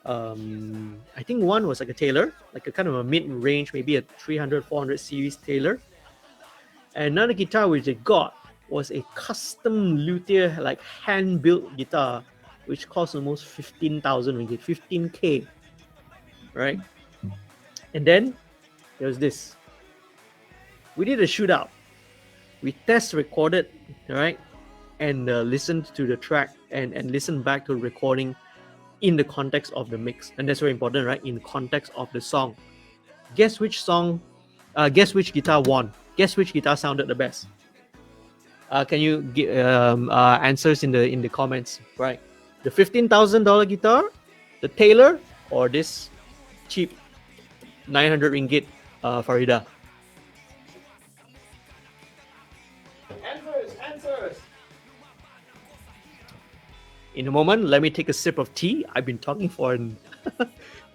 one was like a Taylor, like a kind of a mid-range, maybe a 300, 400 series Taylor. And another guitar which they got was a custom luthier, like hand-built guitar, which cost almost 15,000 ringgit, 15K, right? And then there was this. We did a shootout. We test recorded, right? And listened to the track and listened back to the recording in the context of the mix. And that's very important, right? In context of the song. Guess which guitar won? Guess which guitar sounded the best? Can you give answers in the comments, right? The $15,000 guitar, the Taylor, or this cheap 900 ringgit Farida? Answers. In a moment, let me take a sip of tea. I've been talking for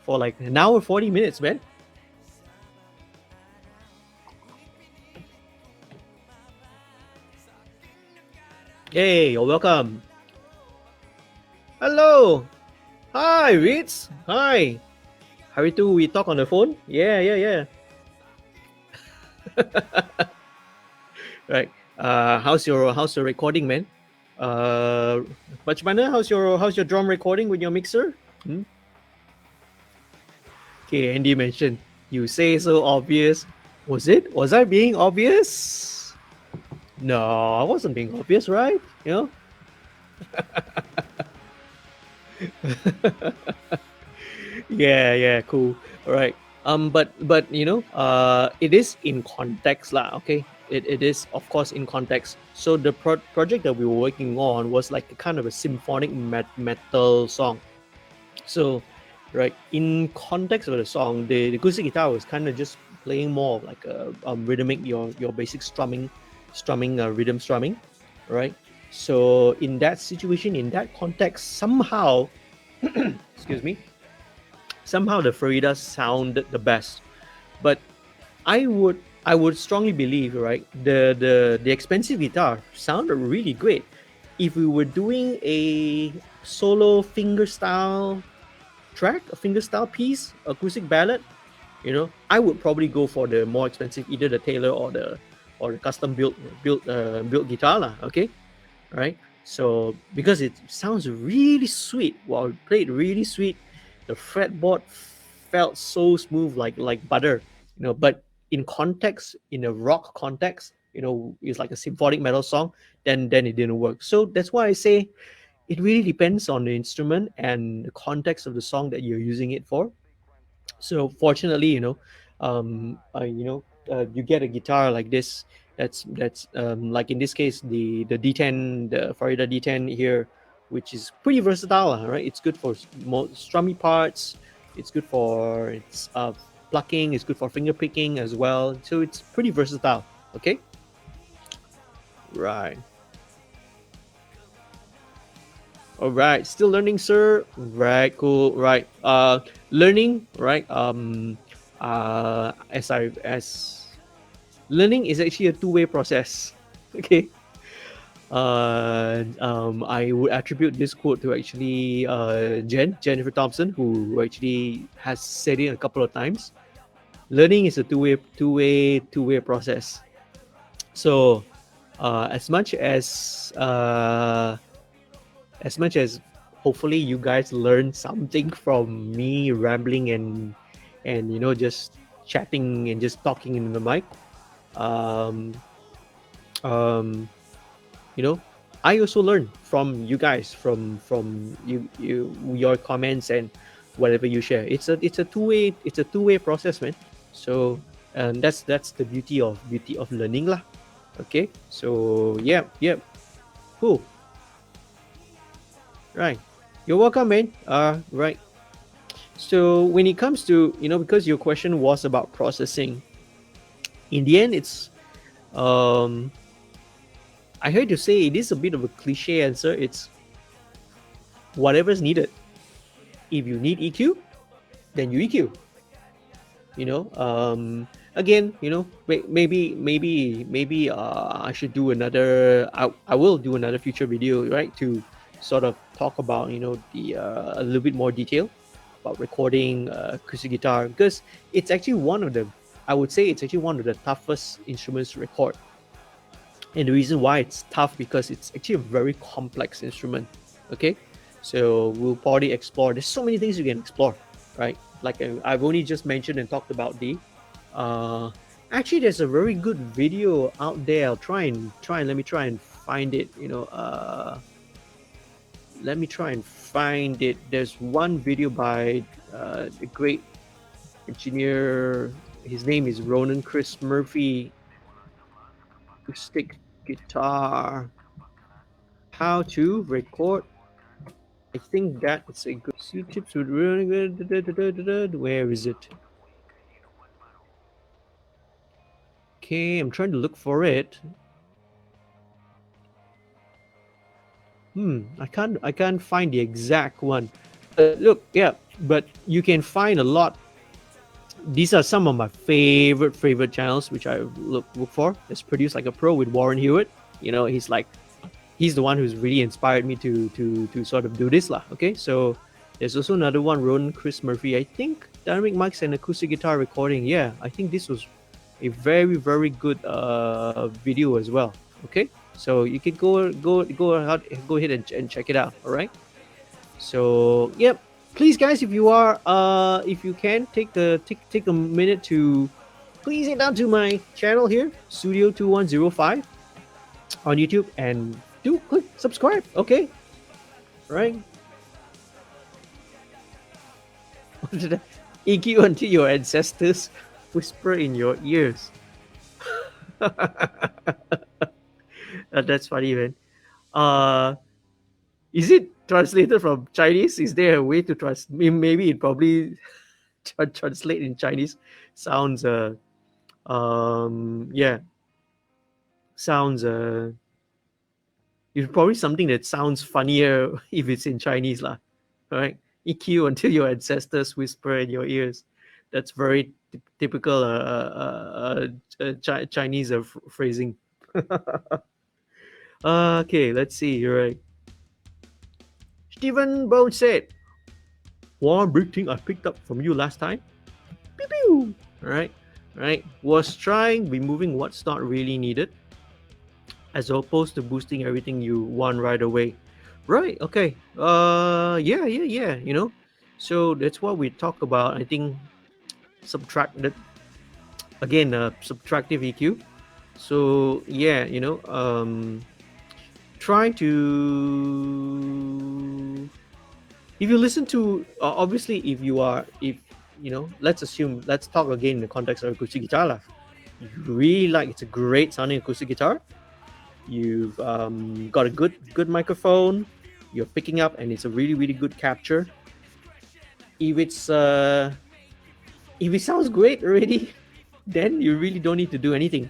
for like an hour 40 minutes, man. Hey, you're welcome. Hello. Hi, Ritz. Hi. Haritu, we talk on the phone? Yeah. Right. How's your recording, man? Bachmana, how's your drum recording with your mixer? Okay, Andy mentioned, you say so obvious. Was it? Was I being obvious? No, I wasn't being obvious, right? Yeah, cool. All right. But it is in context lah. Okay, it is of course in context. So the project that we were working on was like a kind of a symphonic metal song. So, right, in context of the song, the acoustic guitar was kind of just playing more of like a rhythmic, your basic strumming, rhythm strumming, right? So in that situation, in that context, somehow, excuse me, somehow the Farida sounded the best. But I would strongly believe, right, the expensive guitar sounded really great. If we were doing a solo fingerstyle track, a fingerstyle piece, acoustic ballad, I would probably go for the more expensive, either the Taylor or the custom built guitar lah. Okay, right? So because it sounds really sweet, while it played really sweet, the fretboard felt so smooth, like butter, But in context, in a rock context, it's like a symphonic metal song. Then it didn't work. So that's why I say it really depends on the instrument and the context of the song that you're using it for. So fortunately, you get a guitar like this. That's like in this case the D10, the Farida D10 here, which is pretty versatile, right? It's good for more strummy parts. It's good for plucking. It's good for finger picking as well. So it's pretty versatile. Okay. Right. All right, still learning, sir. Right, cool. Right, learning. Right. As learning is actually a two-way process. Okay. I would attribute this quote to actually Jennifer Thompson, who actually has said it a couple of times. Learning is a two-way process. So, as much as hopefully you guys learn something from me rambling and just chatting and just talking in the mic, um, um, I also learn from you guys, from your comments and whatever you share. It's a two-way process, man. So and that's the beauty of learning lah. Okay, so yeah, cool, right. You're welcome, man. Right. So when it comes to, because your question was about processing, in the end, it's um, I heard you say it is a bit of a cliche answer. It's whatever's needed. If you need EQ, then you EQ. You know, again, maybe I should do another. I will do another future video, right, to sort of talk about the a little bit more detail about recording acoustic guitar, because it's actually one of the, I would say it's actually one of the toughest instruments to record. And the reason why it's tough, because it's actually a very complex instrument. Okay, so we'll probably explore. There's so many things you can explore, right? Like I've only just mentioned and talked about the. Actually, there's a very good video out there. I'll try and let me try and find it. Let me try and find it. There's one video by the great engineer. His name is Ronan Chris Murphy. Acoustic guitar. How to record. I think that it's a good C tips would really good. Where is it? Okay, I'm trying to look for it. I can't find the exact one. Look, yeah, but you can find a lot. These are some of my favorite channels which I look for. It's Produced Like a Pro with Warren Hewitt. He's the one who's really inspired me to sort of do this lah. Okay, so there's also another one, Ron Chris Murphy. I think dynamic mics and acoustic guitar recording. Yeah, I think this was a very good video as well. Okay, so you can go ahead and check it out. All right. So yep, please guys, if you can take a minute to please head down to my channel here, Studio 2105 on YouTube, and do click subscribe. Okay, right. EQ until your ancestors whisper in your ears. That's funny, man. Is it translated from Chinese? Is there a way to translate? Maybe it probably translate in Chinese. Sounds yeah, sounds it's probably something that sounds funnier if it's in Chinese lah. Right? EQ until your ancestors whisper in your ears. That's very typical Chinese phrasing. Okay, let's see. You're right. Stephen Bone said, one big thing I picked up from you last time. Pew pew. Right. Was trying removing what's not really needed, as opposed to boosting everything you want right away. Right. Okay. Yeah. So that's what we talk about. I think subtracted again. Subtractive EQ. So yeah. Try to, if you listen to, obviously if let's talk again in the context of acoustic guitar lah. You really like, it's a great sounding acoustic guitar. You've got a good microphone. You're picking up, and it's a really good capture. If it sounds great already, then you really don't need to do anything.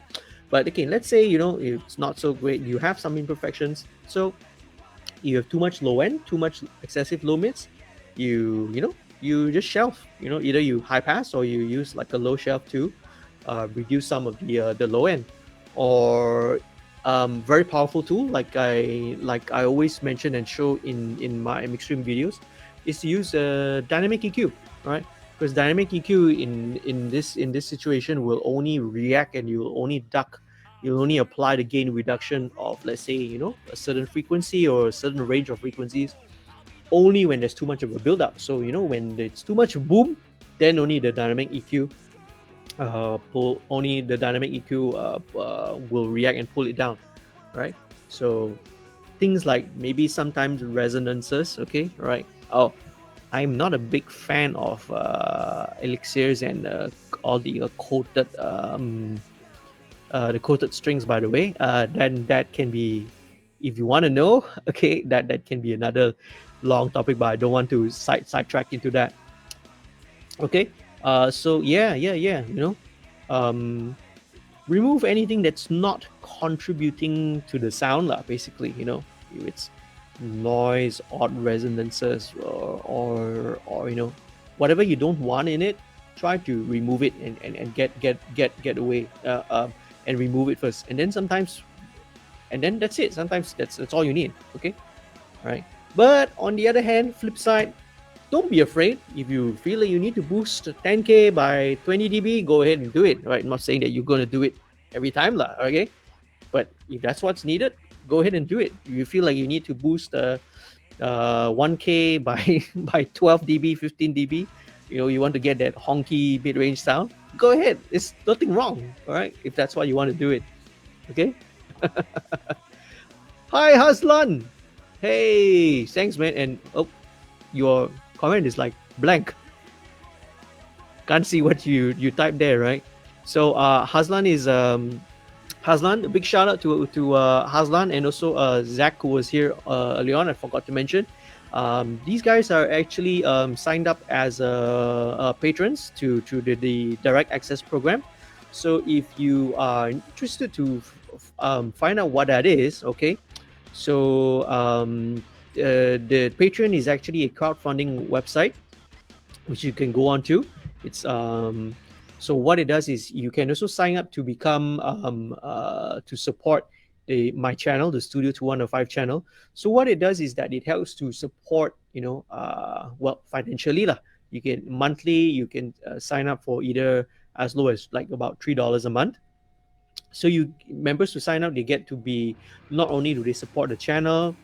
But okay, let's say it's not so great. You have some imperfections. So you have too much low end, too much excessive low mids. You just shelf. Either you high pass or you use like a low shelf to reduce some of the low end. Or very powerful tool, like I always mention and show in my MixStream videos, is to use dynamic EQ, right? Because dynamic EQ in this situation will only react, and you'll only apply the gain reduction of, let's say, a certain frequency or a certain range of frequencies, only when there's too much of a build-up. So when it's too much boom, then only the dynamic EQ will react and pull it down, right? So things like maybe sometimes resonances. Okay, right? Oh, I'm not a big fan of elixirs and all the coated strings. By the way, then that can be, if you want to know, okay, that can be another long topic, but I don't want to sidetrack into that. Okay, so yeah, um, remove anything that's not contributing to the sound lah, basically, if it's noise, odd resonances, or whatever you don't want in it, try to remove it and get away, and remove it first, and then sometimes, and then that's it. Sometimes that's all you need. Okay, right? But on the other hand, flip side, don't be afraid. If you feel like you need to boost 10K by 20 dB, go ahead and do it. Right? I'm not saying that you're going to do it every time, lah. Okay, but if that's what's needed, go ahead and do it. If you feel like you need to boost 1K by by 12 dB, 15 dB, you want to get that honky mid range sound, go ahead. It's nothing wrong. All right, if that's why you want to do it. Okay. Hi, Haslan. Hey, thanks, man. And oh, your comment is like blank. Can't see what you typed there, right? So Haslan is Haslan. A big shout out to Haslan, and also Zach, who was here early on. I forgot to mention. These guys are actually signed up as patrons to the direct access program. So if you are interested to find out what that is, okay. So the Patreon is actually a crowdfunding website which you can go on to. It's so what it does is you can also sign up to become to support my channel, the Studio 2105 channel. So what it does is that it helps to support, well, financially lah. You can monthly, you can sign up for either as low as like about $3 a month. So you members who sign up, they get to be, not only do they support the channel,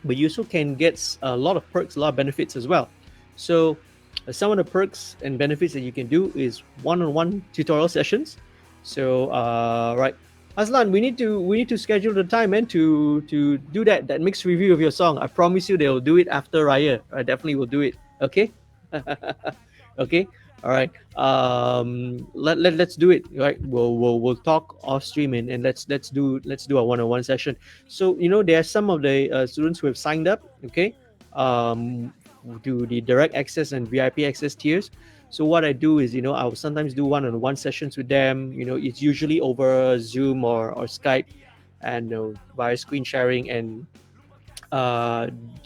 but you also can get a lot of perks, a lot of benefits as well. So some of the perks and benefits that you can do is one-on-one tutorial sessions. So right, Aslan, we need to schedule the time, man, to do that mixed review of your song. I promise you they'll do it after Raya. I definitely will do it. Okay. Okay. All right. Let's do it. Right. We'll talk off stream, and let's do a one-on-one session. So there are some of the students who have signed up. Okay. To the direct access and VIP access tiers. So what I do is, I will sometimes do one-on-one sessions with them. It's usually over Zoom or Skype, and via screen sharing. And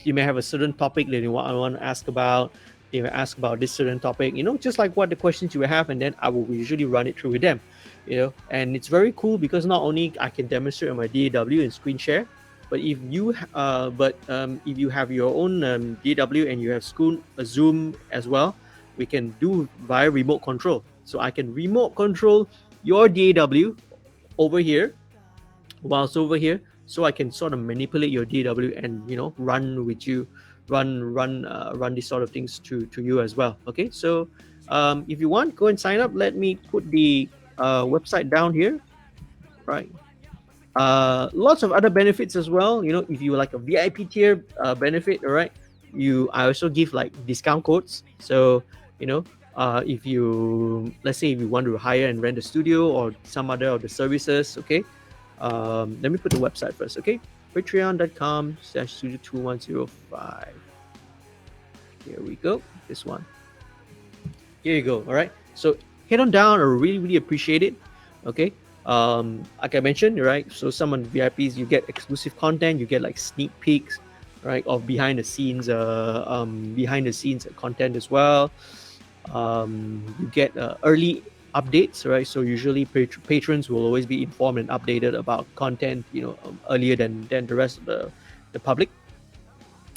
you may have a certain topic that you want to ask about. They will ask about this certain topic, just like what the questions you have, and then I will usually run it through with them, and it's very cool because not only I can demonstrate on my DAW and screen share, but if you if you have your own DAW and you have Zoom as well, we can do via remote control. So I can remote control your DAW over here, whilst over here, so I can sort of manipulate your DAW and run with you, run these sort of things to you as well. Okay, so if you want, go and sign up. Let me put the website down here. Right. Lots of other benefits as well. If you like a VIP tier benefit, all right, I also give like discount codes. So if you, let's say, if you want to hire and rent a studio or some other of the services, okay, let me put the website first. Okay, patreon.com/studio2105. Here we go. This one. Here you go. All right. So head on down. I really appreciate it. Okay. Like I mentioned, right? So some on VIPs, you get exclusive content. You get like sneak peeks, right, of behind the scenes content as well. You get early updates, right? So usually patrons will always be informed and updated about content, earlier than the rest of the public.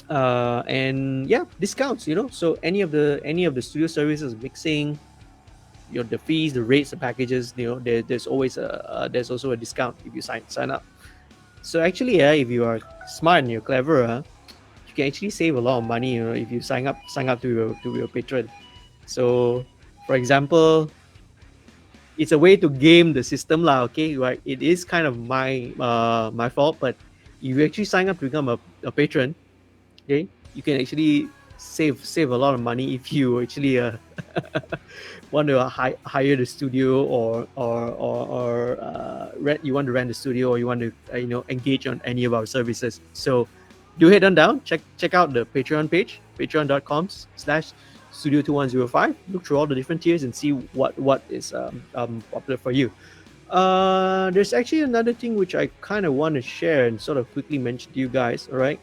And yeah, discounts, so any of the studio services, mixing, the fees, the rates, the packages, there's always there's also a discount if you sign up. So actually, if you are smart and you're clever, you can actually save a lot of money, if you sign up to your patron. So for example, it's a way to game the system lah. Okay, right? It is kind of my fault, but if you actually sign up to become a patron, okay, you can actually save a lot of money if you actually want to hire the studio, or you want to rent the studio, or you want to engage on any of our services. So do head on down, check out the Patreon page, patreon.com/studio2105. Look through all the different tiers and see what is popular for you. There's actually another thing which I kind of want to share and sort of quickly mention to you guys. All right.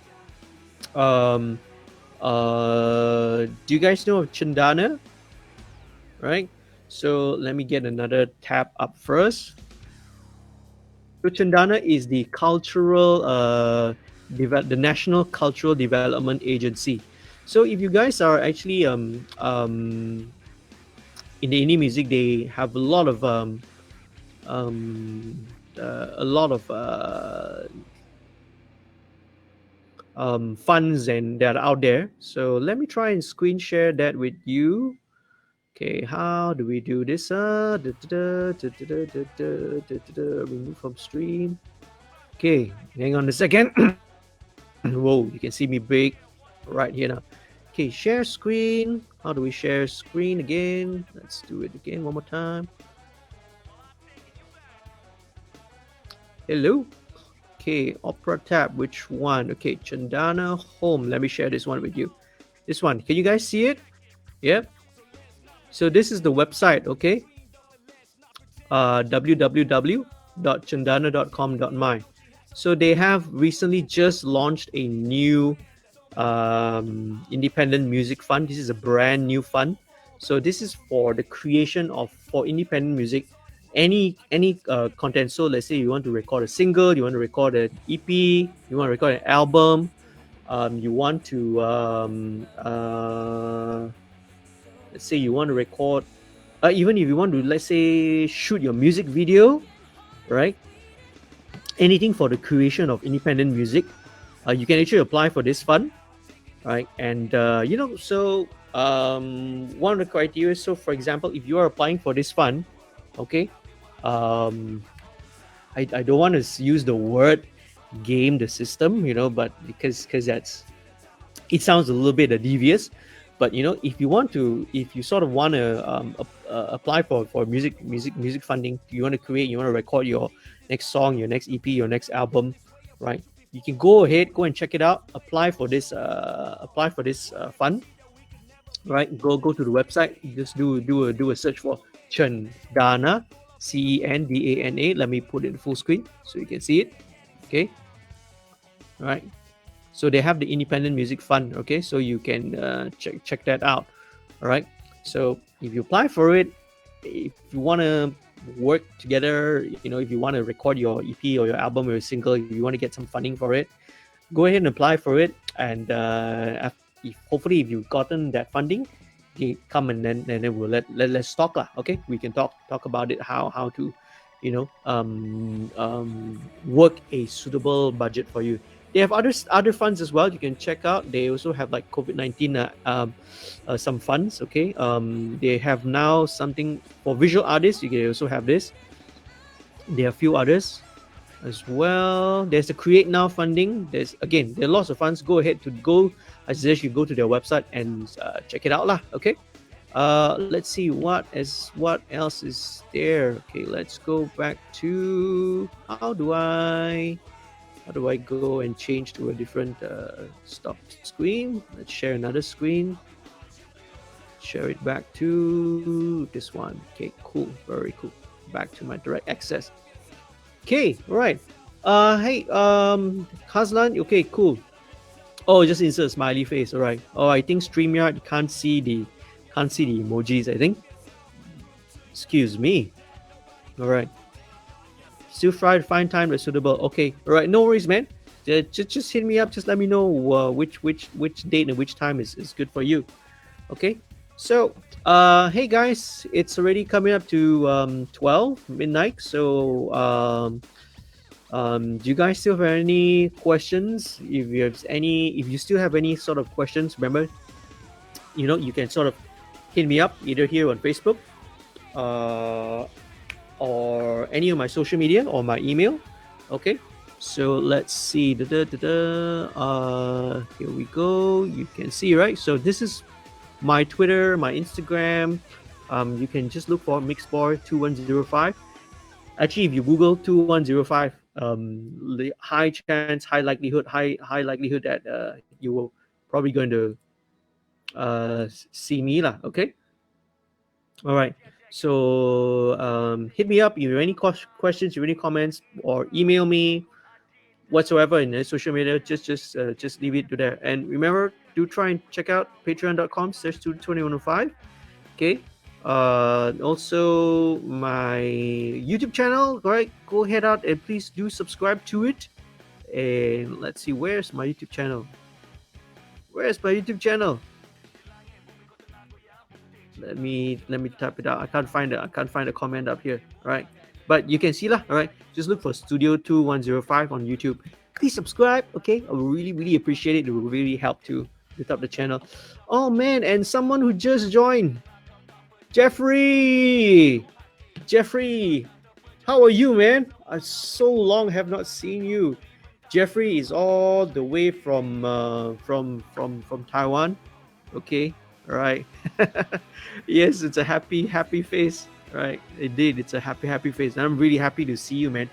Do you guys know of Chandana? Right. So let me get another tab up first. So Chandana is the the National Cultural Development Agency. So if you guys are actually in the indie music, they have a lot of um, funds and that are out there. So let me try and screen share that with you. Okay, how do we do this? Remove from stream. Okay, hang on a second. Whoa, you can see me big right here now. Okay, share screen. How do we share screen again? Let's do it again one more time. Hello. Okay, Opera tab. Which one? Okay, Chandana Home. Let me share this one with you. This one. Can you guys see it? Yep. So this is the website. Okay. www.chandana.com.my. So they have recently just launched a new independent music fund. This is a brand new fund. So this is for the creation for independent music, any content. So let's say you want to record a single, you want to record an EP, you want to record an album, you want to let's say you want to record, even if you want to, let's say, shoot your music video, right? Anything for the creation of independent music, you can actually apply for this fund, right? And so one of the criteria. So, for example, if you are applying for this fund, okay, I don't want to use the word game the system, but because it sounds a little bit devious. But if you sort of want to apply for music funding, you want to record your next song, your next EP, your next album, right? You can go ahead, go and check it out, apply for this fund, right? Go to the website, just do a search for Chandana, Cendana. Let me put it in full screen so you can see it. Okay, all right. So they have the independent music fund. Okay, so you can check that out. All right. So if you apply for it, if you want to work together, if you want to record your EP or your album or your single, if you want to get some funding for it, go ahead and apply for it. And hopefully, if you've gotten that funding, come and then we'll let's talk lah. Okay, we can talk about it, how to work a suitable budget for you. They have other funds as well. You can check out. They also have like COVID-19 some funds. Okay. They have now something for visual artists. You can also have this. There are a few others as well. There's the Create Now funding. There are lots of funds. I suggest you go to their website and check it out lah. Okay. Let's see what else is there. Okay, let's go back to how do I go and change to a different stop screen. Let's share another screen. Share it back to this one. Okay, cool, very cool. Back to my direct access. Okay, all right. Hey, Kazlan. Okay, cool. Oh, just insert a smiley face. All right. Oh, I think StreamYard can't see the emojis. I think. Excuse me. All right. Still try to find time that's suitable. Okay, all right, no worries, man. Just hit me up. Just let me know which date and which time is good for you. Okay, so hey guys, it's already coming up to 12 midnight. So do you guys still have any questions? If you still have any sort of questions, remember, you can sort of hit me up either here on Facebook, or any of my social media or my email. Okay, So let's see. Here we go. You can see, right? So this is my Twitter, my Instagram. You can just look for Mixbar2105. Actually, if you Google 2105, the high chance, high likelihood that you will probably going to see me lah. Okay. All right. So hit me up if you have any questions, you have any comments, or email me whatsoever in the social media. Just leave it to there. And remember, do try and check out patreon.com/2105. Okay. Also my YouTube channel. All right. Go head out and please do subscribe to it. And let's see, where's my YouTube channel? Where's my YouTube channel? Let me type it out. I can't find a comment up here. All right, but you can see lah. All right, just look for Studio 2105 on YouTube. Please subscribe. Okay, I would really appreciate it. It will really help to lift up the channel. Oh man, and someone who just joined, Jeffrey. Jeffrey, how are you, man? I so long have not seen you. Jeffrey is all the way from Taiwan. Okay, all right. Yes, it's a happy face. Right, indeed, it's a happy face, and I'm really happy to see you, man.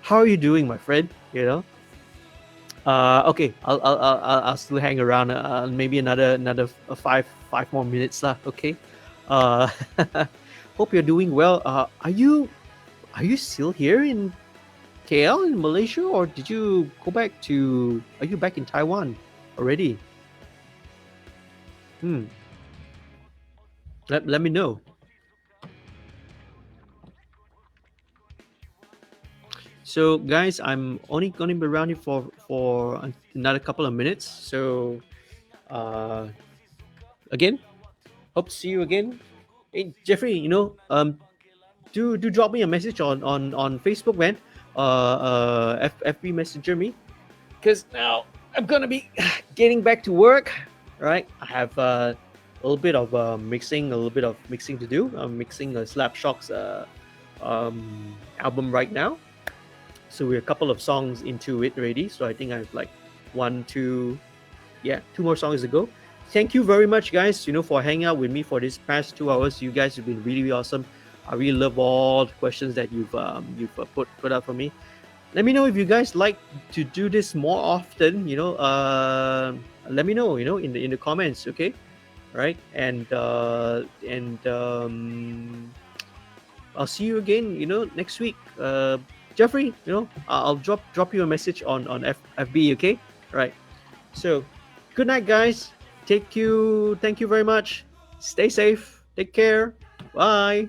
How are you doing, my friend? You know. Okay, I'll still hang around. Maybe another five more minutes lah. Okay. Uh, hope you're doing well. Are you still here in KL in Malaysia, or did you go back to? Are you back in Taiwan already? Let me know. So guys, I'm only gonna be around here for another couple of minutes. So again, hope to see you again. Hey Jeffrey, do drop me a message on Facebook, man. FB Messenger me, because now I'm gonna be getting back to work. Right, I have a little bit of mixing to do. I'm mixing a Slapshot's album right now. So we're a couple of songs into it already. So I think I have like two more songs to go. Thank you very much, guys, for hanging out with me for this past 2 hours. You guys have been really awesome. I really love all the questions that you've put up for me. Let me know if you guys like to do this more often. Let me know. In the comments. Okay, right? And I'll see you again. Next week. Jeffrey, I'll drop you a message on FB. Okay, right? So, good night, guys. Thank you very much. Stay safe. Take care. Bye.